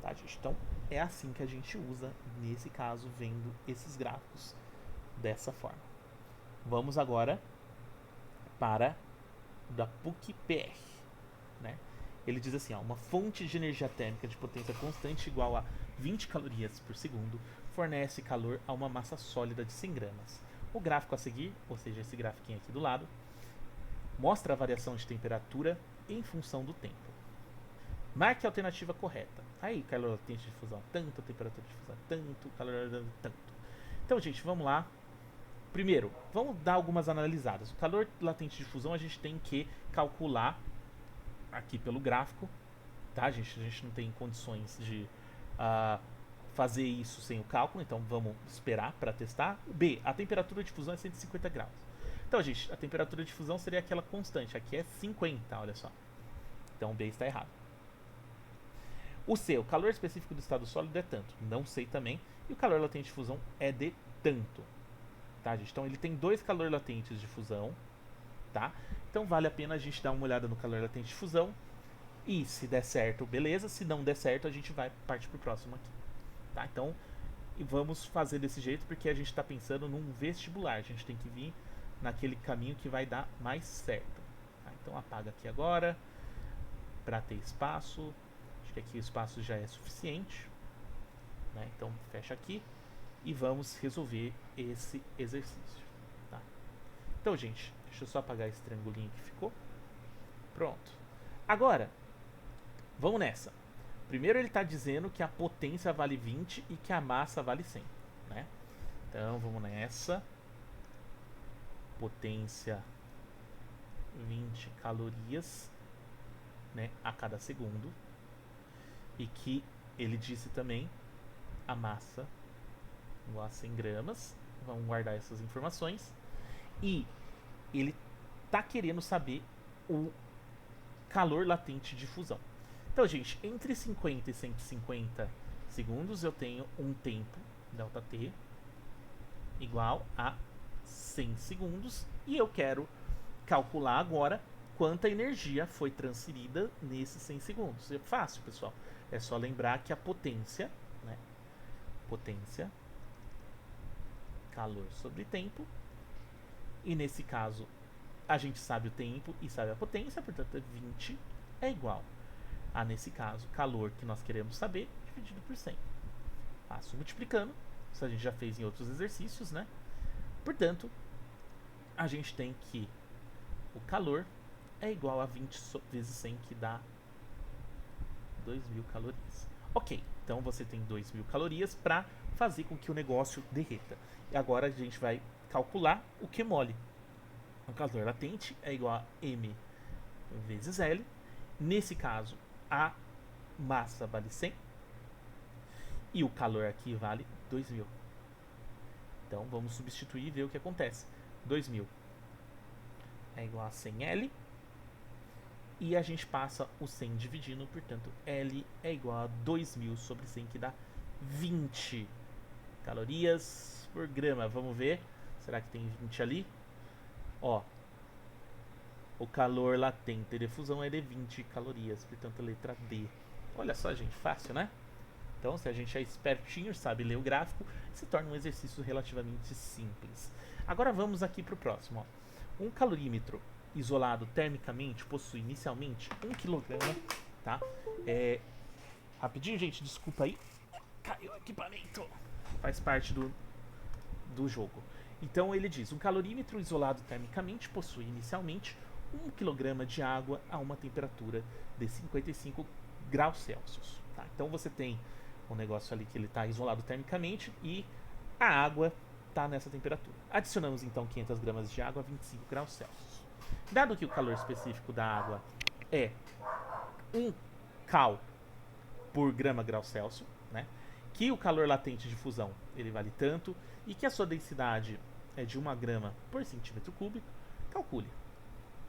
Tá, gente? Então, é assim que a gente usa, nesse caso, vendo esses gráficos dessa forma. Vamos agora para o da PUC-PR. Né? Ele diz assim, ó, uma fonte de energia térmica de potência constante igual a 20 calorias por segundo fornece calor a uma massa sólida de 100 gramas. O gráfico a seguir, ou seja, esse grafiquinho aqui do lado, mostra a variação de temperatura em função do tempo. Marque a alternativa correta. Aí, calor latente de fusão tanto, temperatura de fusão tanto, calor tanto. Então, gente, vamos lá. Primeiro, vamos dar algumas analisadas. O calor latente de fusão a gente tem que calcular aqui pelo gráfico, tá, gente? A gente não tem condições de fazer isso sem o cálculo, então vamos esperar para testar. B, a temperatura de fusão é 150 graus. Então, gente, a temperatura de fusão seria aquela constante. Aqui é 50, olha só. Então, o B está errado. O C, o calor específico do estado sólido é tanto. Não sei também. E o calor latente de fusão é de tanto. Tá, gente? Então, ele tem dois calor latentes de fusão. Tá? Então, vale a pena a gente dar uma olhada no calor latente de fusão. E se der certo, beleza. Se não der certo, a gente vai partir para o próximo aqui. Tá? Então, vamos fazer desse jeito porque a gente está pensando num vestibular. A gente tem que vir naquele caminho que vai dar mais certo. Tá? Então, apaga aqui agora para ter espaço. Acho que aqui o espaço já é suficiente. Né? Então, fecha aqui e vamos resolver esse exercício. Tá? Então, gente, deixa eu só apagar esse triangulinho que ficou. Pronto. Agora, vamos nessa. Primeiro ele está dizendo que a potência vale 20 e que a massa vale 100. Né? Então, vamos nessa. Potência 20 calorias, né, a cada segundo. E que ele disse também a massa igual a 100 gramas. Vamos guardar essas informações. E ele está querendo saber o calor latente de fusão. Então, gente, entre 50 e 150 segundos eu tenho um tempo, ΔT, igual a 100 segundos. E eu quero calcular agora quanta energia foi transferida nesses 100 segundos. É fácil, pessoal. É só lembrar que a potência, né? Potência, calor sobre tempo. E nesse caso, a gente sabe o tempo e sabe a potência, portanto, 20 é igual a, nesse caso, calor que nós queremos saber, dividido por 100. Passo multiplicando, isso a gente já fez em outros exercícios, né? Portanto, a gente tem que o calor é igual a 20 vezes 100, que dá 2.000 calorias. Ok, então você tem 2.000 calorias para fazer com que o negócio derreta. E agora a gente vai calcular o Q mole. O calor latente é igual a M vezes L. Nesse caso, a massa vale 100 e o calor aqui vale 2.000. Então vamos substituir e ver o que acontece. 2.000 é igual a 100L e a gente passa o 100 dividindo, portanto L é igual a 2.000 sobre 100, que dá 20 calorias por grama. Vamos ver, será que tem 20 ali? Ó, o calor latente de fusão é de 20 calorias, portanto a letra D. Olha só, gente, fácil, né? Então, se a gente é espertinho, sabe ler o gráfico, se torna um exercício relativamente simples. Agora vamos aqui para o próximo. Ó. Um calorímetro isolado termicamente possui inicialmente 1 kg, tá? Rapidinho, gente, desculpa aí. Caiu o equipamento. Faz parte do jogo. Então ele diz, um calorímetro isolado termicamente possui inicialmente 1 kg de água a uma temperatura de 55 graus Celsius. Tá? Então você tem um negócio ali que ele está isolado termicamente e a água está nessa temperatura. Adicionamos então 500 gramas de água a 25 graus Celsius. Dado que o calor específico da água é 1 cal por grama grau Celsius, né? Que o calor latente de fusão ele vale tanto e que a sua densidade é de 1 grama por centímetro cúbico, calcule.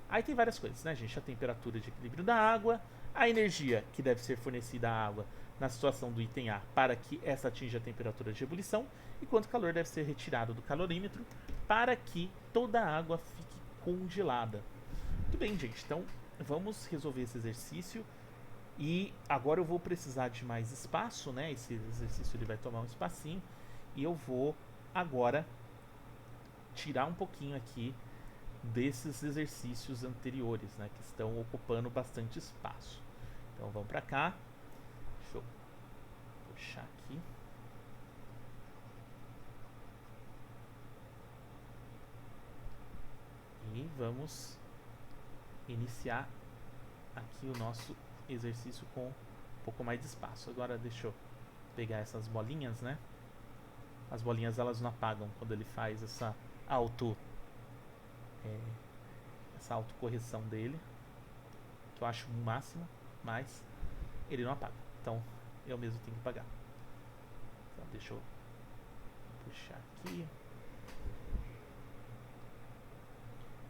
Aí tem várias coisas, né, gente? A temperatura de equilíbrio da água, a energia que deve ser fornecida à água na situação do item A para que essa atinja a temperatura de ebulição e quanto calor deve ser retirado do calorímetro para que toda a água fique congelada. Muito bem, gente. Então, vamos resolver esse exercício. E agora eu vou precisar de mais espaço, né? Esse exercício ele vai tomar um espacinho. E eu vou agora tirar um pouquinho aqui desses exercícios anteriores, né? Que estão ocupando bastante espaço. Então vamos para cá. Deixa eu puxar aqui. E vamos iniciar aqui o nosso exercício com um pouco mais de espaço. Agora deixa eu pegar essas bolinhas, né? As bolinhas elas não apagam quando ele faz essa autocorreção dele, que eu acho o máximo, mas ele não apaga. Então eu mesmo tenho que apagar. Então deixa eu puxar aqui.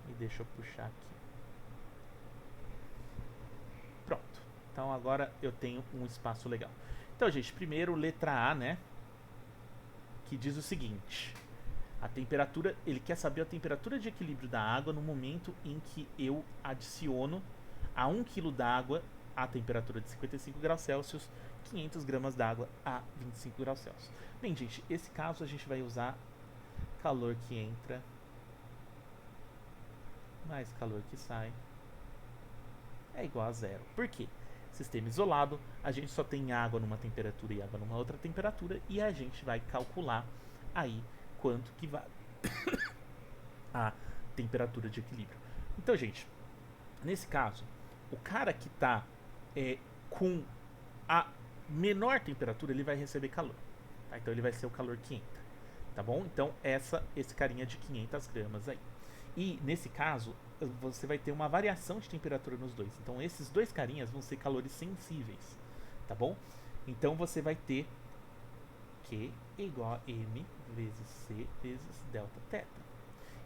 E deixa eu puxar aqui. Pronto. Então agora eu tenho um espaço legal. Então, gente, primeiro letra A, né? Que diz o seguinte: a temperatura, ele quer saber a temperatura de equilíbrio da água no momento em que eu adiciono a 1 kg d'água a temperatura de 55 graus Celsius, 500 gramas d'água a 25 graus Celsius. Bem, gente, esse caso a gente vai usar calor que entra mais calor que sai é igual a zero. Por quê? Sistema isolado, a gente só tem água numa temperatura e água numa outra temperatura e a gente vai calcular aí quanto que vale a temperatura de equilíbrio. Então, gente, nesse caso, o cara que está com a menor temperatura, ele vai receber calor. Tá? Então, ele vai ser o calor que entra. Tá bom? Então, esse carinha de 500 gramas aí. E, nesse caso, você vai ter uma variação de temperatura nos dois. Então, esses dois carinhas vão ser calores sensíveis. Tá bom? Então, você vai ter Q igual a M vezes C vezes delta θ.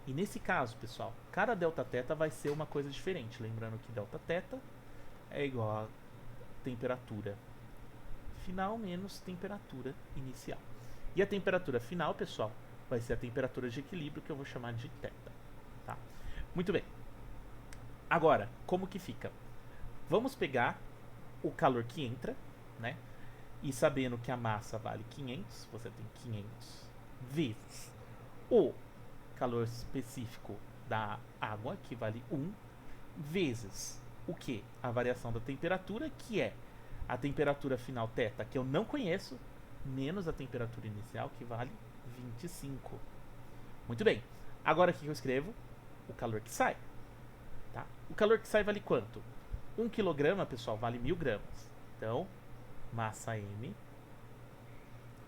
E nesse caso, pessoal, cada delta θ vai ser uma coisa diferente. Lembrando que delta θ é igual a temperatura final menos temperatura inicial. E a temperatura final, pessoal, vai ser a temperatura de equilíbrio, que eu vou chamar de θ. Tá? Muito bem. Agora, como que fica? Vamos pegar o calor que entra, né? E sabendo que a massa vale 500, você tem 500 vezes o calor específico da água, que vale 1, vezes o que? A variação da temperatura, que é a temperatura final θ, que eu não conheço, menos a temperatura inicial, que vale 25. Muito bem. Agora o que eu escrevo? O calor que sai. Tá? O calor que sai vale quanto? 1 kg, pessoal, vale 1000 gramas. Então, massa M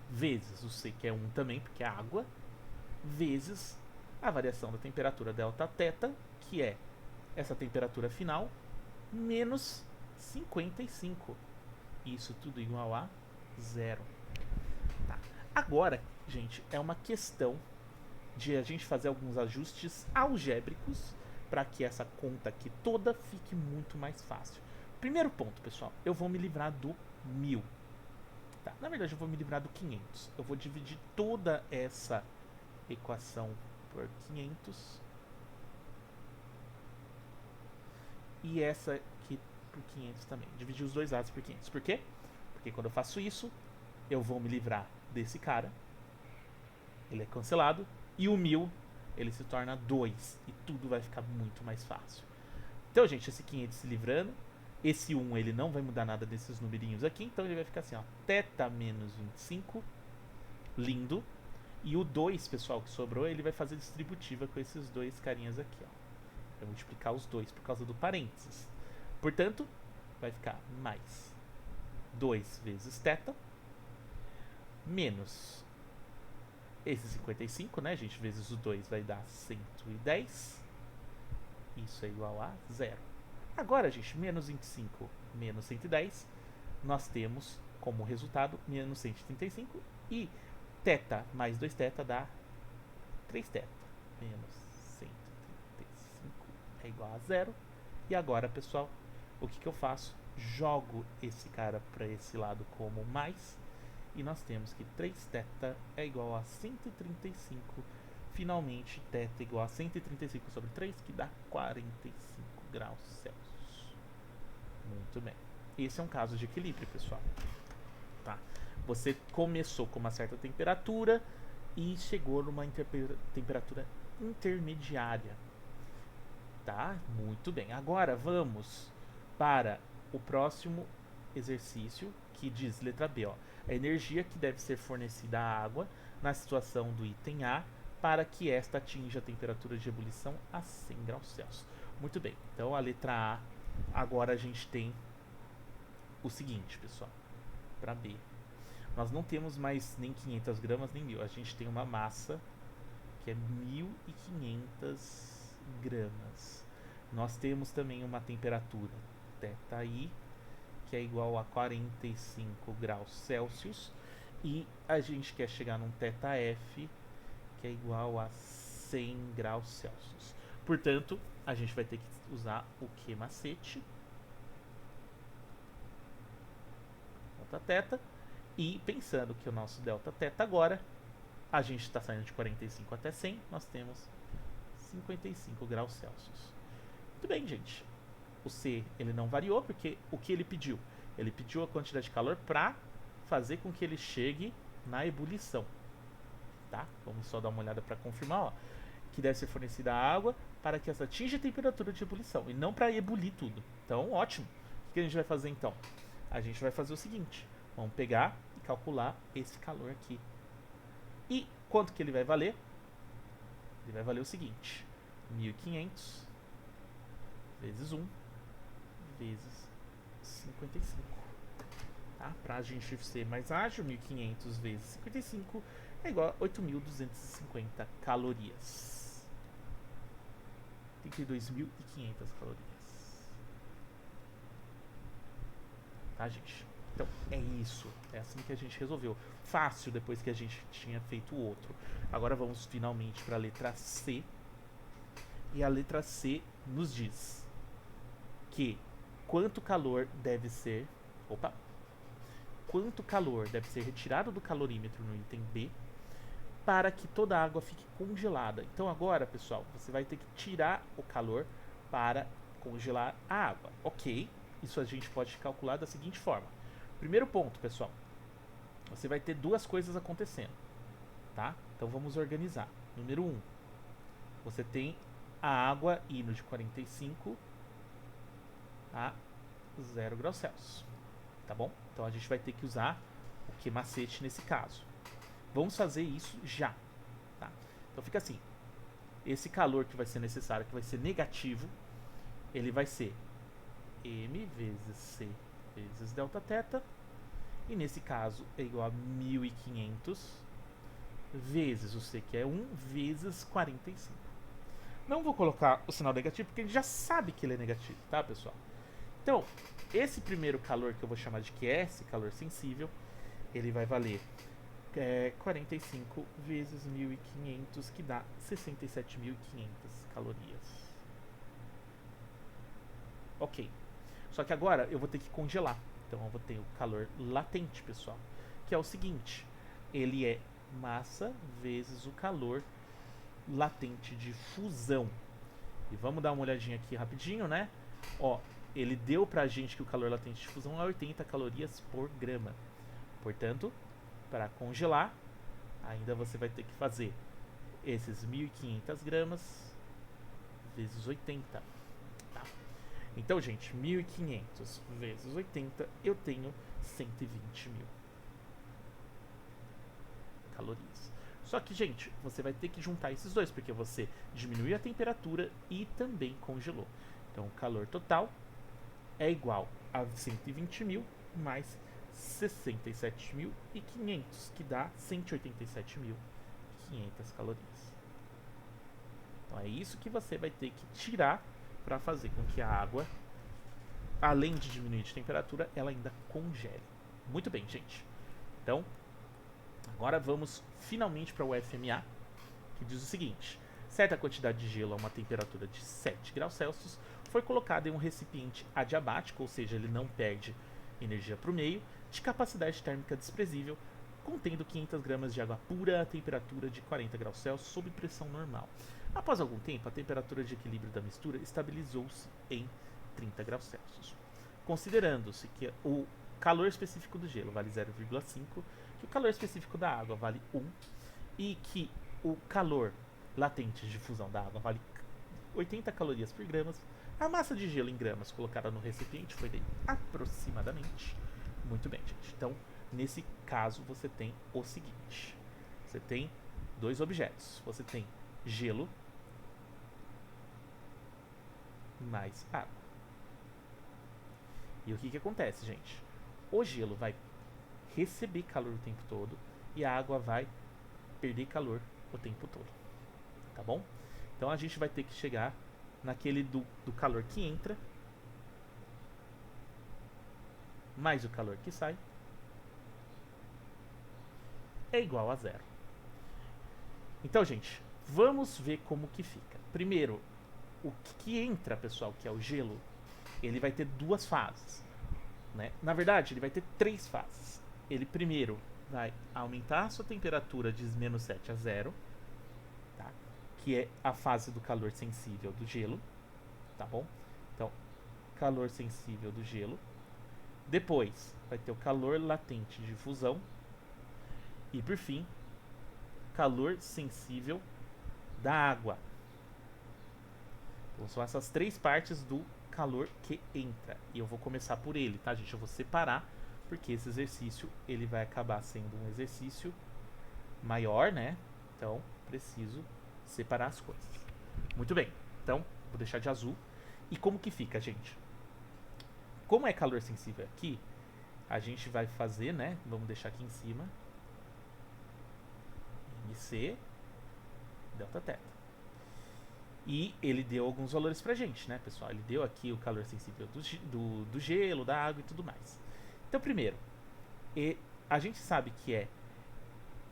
vezes o C, que é 1 também, porque é água, vezes a variação da temperatura delta θ, que é essa temperatura final, menos 55. Isso tudo igual a 0. Tá. Agora, gente, é uma questão de a gente fazer alguns ajustes algébricos para que essa conta aqui toda fique muito mais fácil. Primeiro ponto, pessoal, eu vou me livrar do 1000. Tá, na verdade, eu vou me livrar do 500. Eu vou dividir toda essa equação por 500 e essa aqui por 500 também. Dividir os dois lados por 500. Por quê? Porque quando eu faço isso, eu vou me livrar desse cara. Ele é cancelado. E o 1000, ele se torna 2. E tudo vai ficar muito mais fácil. Então, gente, esse 500 se livrando. Esse 1, ele não vai mudar nada desses numerinhos aqui. Então, ele vai ficar assim, ó. θ menos 25. Lindo. E o 2, pessoal, que sobrou, ele vai fazer distributiva com esses dois carinhas aqui, ó. Vai multiplicar os dois por causa do parênteses. Portanto, vai ficar mais 2 vezes θ menos esse 55, né, gente, vezes o 2 vai dar 110. Isso é igual a 0. Agora, gente, menos 25 menos 110, nós temos como resultado menos 135 e θ mais 2θ dá 3θ. Menos 135 é igual a 0. E agora, pessoal, o que eu faço? Jogo esse cara para esse lado como mais. E nós temos que 3θ é igual a 135. Finalmente, θ igual a 135 sobre 3, que dá 45 graus Celsius. Muito bem. Esse é um caso de equilíbrio, pessoal. Tá? Você começou com uma certa temperatura e chegou numa temperatura intermediária. Tá? Muito bem. Agora vamos para o próximo exercício, que diz, letra B, ó, a energia que deve ser fornecida à água na situação do item A para que esta atinja a temperatura de ebulição a 100 graus Celsius. Muito bem. Então a letra A, agora a gente tem o seguinte, pessoal, para B. Nós não temos mais nem 500 gramas nem 1000. A gente tem uma massa que é 1500 gramas. Nós temos também uma temperatura θi, que é igual a 45 graus Celsius. E a gente quer chegar num θf, que é igual a 100 graus Celsius. Portanto, a gente vai ter que usar o que macete? Delta θ. E pensando que o nosso delta θ agora, a gente está saindo de 45 até 100, nós temos 55 graus Celsius. Muito bem, gente. O C ele não variou, porque o que ele pediu? Ele pediu a quantidade de calor para fazer com que ele chegue na ebulição. Tá? Vamos só dar uma olhada para confirmar, ó, que deve ser fornecida água para que essa atinja a temperatura de ebulição e não para ebulir tudo. Então, ótimo. O que a gente vai fazer então? A gente vai fazer o seguinte: vamos pegar e calcular esse calor aqui. E quanto que ele vai valer? Ele vai valer o seguinte: 1500 vezes 1 vezes 55. Tá? Para a gente ser mais ágil, 1500 vezes 55 é igual a 8.250 calorias. 32.500 calorias. Tá, gente? Então, é isso. É assim que a gente resolveu. Fácil depois que a gente tinha feito o outro. Agora vamos finalmente para a letra C. E a letra C nos diz que quanto calor deve ser... Quanto calor deve ser retirado do calorímetro no item B para que toda a água fique congelada. Então agora, pessoal, você vai ter que tirar o calor para congelar a água. Ok, isso a gente pode calcular da seguinte forma. Primeiro ponto, pessoal, você vai ter duas coisas acontecendo, tá? Então vamos organizar. Número 1, você tem a água indo de 45 a 0 graus Celsius, tá bom? Então a gente vai ter que usar o que macete nesse caso. Vamos fazer isso já, tá? Então fica assim, esse calor que vai ser necessário, que vai ser negativo, ele vai ser M vezes C vezes delta θ, e nesse caso é igual a 1500 vezes o C, que é 1, vezes 45. Não vou colocar o sinal negativo, porque a gente já sabe que ele é negativo, tá, pessoal? Então, esse primeiro calor que eu vou chamar de QS, calor sensível, ele vai valer 45 vezes 1500, que dá 67.500 calorias. Ok. Só que agora eu vou ter que congelar. Então eu vou ter o calor latente, pessoal, que é o seguinte: ele é massa vezes o calor latente de fusão. E vamos dar uma olhadinha aqui rapidinho, né? Ó, ele deu pra gente que o calor latente de fusão é 80 calorias por grama. Portanto, para congelar, ainda você vai ter que fazer esses 1500 gramas vezes 80. Tá? Então, gente, 1500 vezes 80, eu tenho 120.000 calorias. Só que, gente, você vai ter que juntar esses dois, porque você diminuiu a temperatura e também congelou. Então, o calor total é igual a 120.000 mais 67.500, que dá 187.500 calorias. Então é isso que você vai ter que tirar para fazer com que a água, além de diminuir de temperatura, ela ainda congele. Muito bem, gente. Então, agora vamos finalmente para o FMA, que diz o seguinte: certa quantidade de gelo a uma temperatura de 7 graus Celsius foi colocada em um recipiente adiabático, ou seja, ele não perde energia para o meio, de capacidade térmica desprezível, contendo 500 gramas de água pura a temperatura de 40 graus Celsius sob pressão normal. Após algum tempo, a temperatura de equilíbrio da mistura estabilizou-se em 30 graus Celsius. Considerando-se que o calor específico do gelo vale 0,5, que o calor específico da água vale 1 e que o calor latente de fusão da água vale 80 calorias por gramas, a massa de gelo em gramas colocada no recipiente foi de aproximadamente. Muito bem, gente. Então, nesse caso, você tem o seguinte: você tem dois objetos. Você tem gelo mais água. E o que acontece, gente? O gelo vai receber calor o tempo todo e a água vai perder calor o tempo todo. Tá bom? Então a gente vai ter que chegar naquele do calor que entra mais o calor que sai é igual a zero. Então, gente, vamos ver como que fica. Primeiro, o que entra, pessoal, que é o gelo, ele vai ter duas fases, né? Na verdade, ele vai ter três fases. Ele primeiro vai aumentar a sua temperatura de menos 7 a 0, tá? Que é a fase do calor sensível do gelo, tá bom? Então, calor sensível do gelo. Depois, vai ter o calor latente de fusão. E, por fim, calor sensível da água. Então, são essas três partes do calor que entra. E eu vou começar por ele, tá, gente? Eu vou separar, porque esse exercício ele vai acabar sendo um exercício maior, né? Então, preciso separar as coisas. Muito bem. Então, vou deixar de azul. E como que fica, gente? Como é calor sensível aqui, a gente vai fazer, né? Vamos deixar aqui em cima. MC, delta teta. E ele deu alguns valores pra gente, né, pessoal? Ele deu aqui o calor sensível do gelo, da água e tudo mais. Então, primeiro, a gente sabe que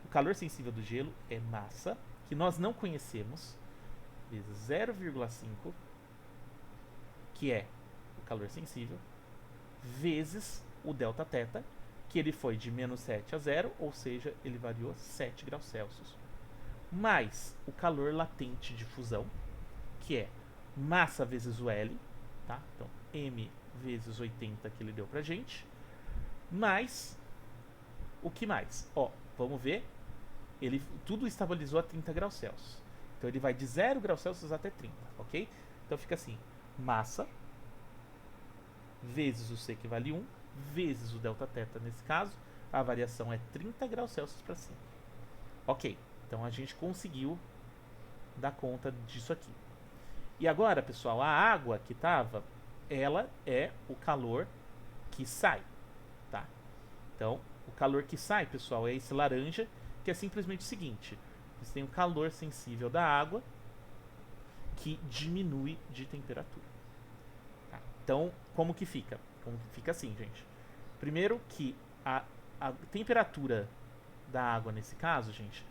o calor sensível do gelo é massa, que nós não conhecemos, vezes 0,5, que é o calor sensível, vezes o delta teta, que ele foi de menos 7 a 0, ou seja, ele variou 7 graus Celsius. Mais o calor latente de fusão, que é massa vezes o L, tá? Então, M vezes 80 que ele deu pra gente. Mais, o que mais? Ó, vamos ver. Ele tudo estabilizou a 30 graus Celsius. Então, ele vai de 0 graus Celsius até 30, ok? Então, fica assim, massa vezes o C, que vale 1, vezes o delta teta nesse caso. A variação é 30 graus Celsius para cima. Ok, então a gente conseguiu dar conta disso aqui. E agora, pessoal, a água que estava, ela é o calor que sai, tá? Então, o calor que sai, pessoal, é esse laranja, que é simplesmente o seguinte: você tem o calor sensível da água que diminui de temperatura. Tá? Então, como que fica? Fica assim, gente. Primeiro que a temperatura da água nesse caso, gente,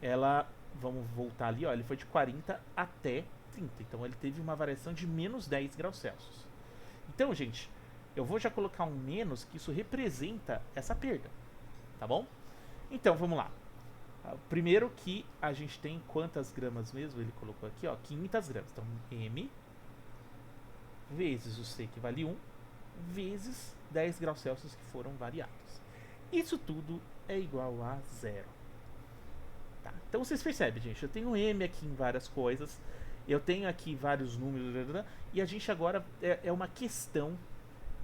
ela, vamos voltar ali, ó, ele foi de 40 até 30. Então ele teve uma variação de menos 10 graus Celsius. Então, gente, eu vou já colocar um menos, que isso representa essa perda, tá bom? Então, vamos lá. Primeiro que a gente tem quantas gramas mesmo? Ele colocou aqui, ó, 500 gramas. Então, M vezes o C, que vale 1, vezes 10 graus Celsius que foram variados. Isso tudo é igual a 0. Tá? Então vocês percebem, gente, eu tenho M aqui em várias coisas, eu tenho aqui vários números, e a gente agora é uma questão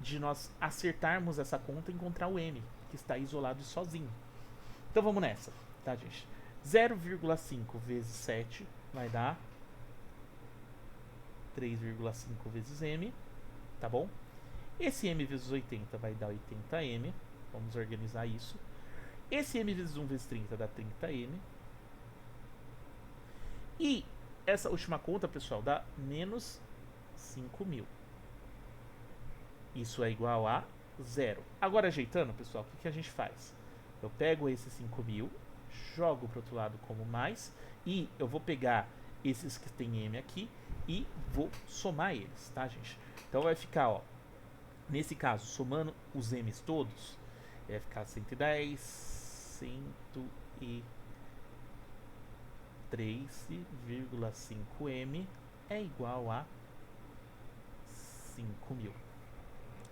de nós acertarmos essa conta e encontrar o M, que está isolado e sozinho. Então vamos nessa, tá, gente? 0,5 vezes 7 vai dar 3,5 vezes M, tá bom? Esse M vezes 80 vai dar 80M. Vamos organizar isso. Esse m vezes 1 vezes 30 dá 30m. E essa última conta, pessoal, dá menos 5.000. Isso é igual a 0. Agora, ajeitando, pessoal, o que a gente faz? Eu pego esses 5.000, jogo para o outro lado como mais, e eu vou pegar esses que tem m aqui e vou somar eles, tá, gente? Então vai ficar, ó, nesse caso, somando os m's todos, vai ficar 110, 103,5m é igual a 5.000.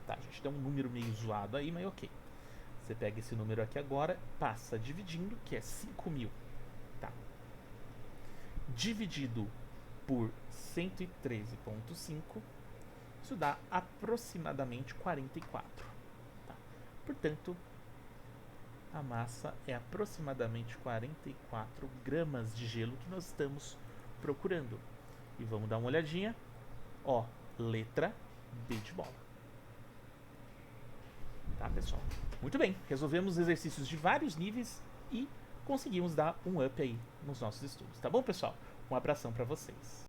Tá, gente, dá um número meio zoado aí, mas ok. Você pega esse número aqui agora, passa dividindo, que é 5.000, tá? Dividido por 113,5, isso dá aproximadamente 44. Tá? Portanto, a massa é aproximadamente 44 gramas de gelo que nós estamos procurando. E vamos dar uma olhadinha. Ó, letra B de bola. Tá, pessoal? Muito bem, resolvemos exercícios de vários níveis e conseguimos dar um up aí nos nossos estudos. Tá bom, pessoal? Um abração para vocês.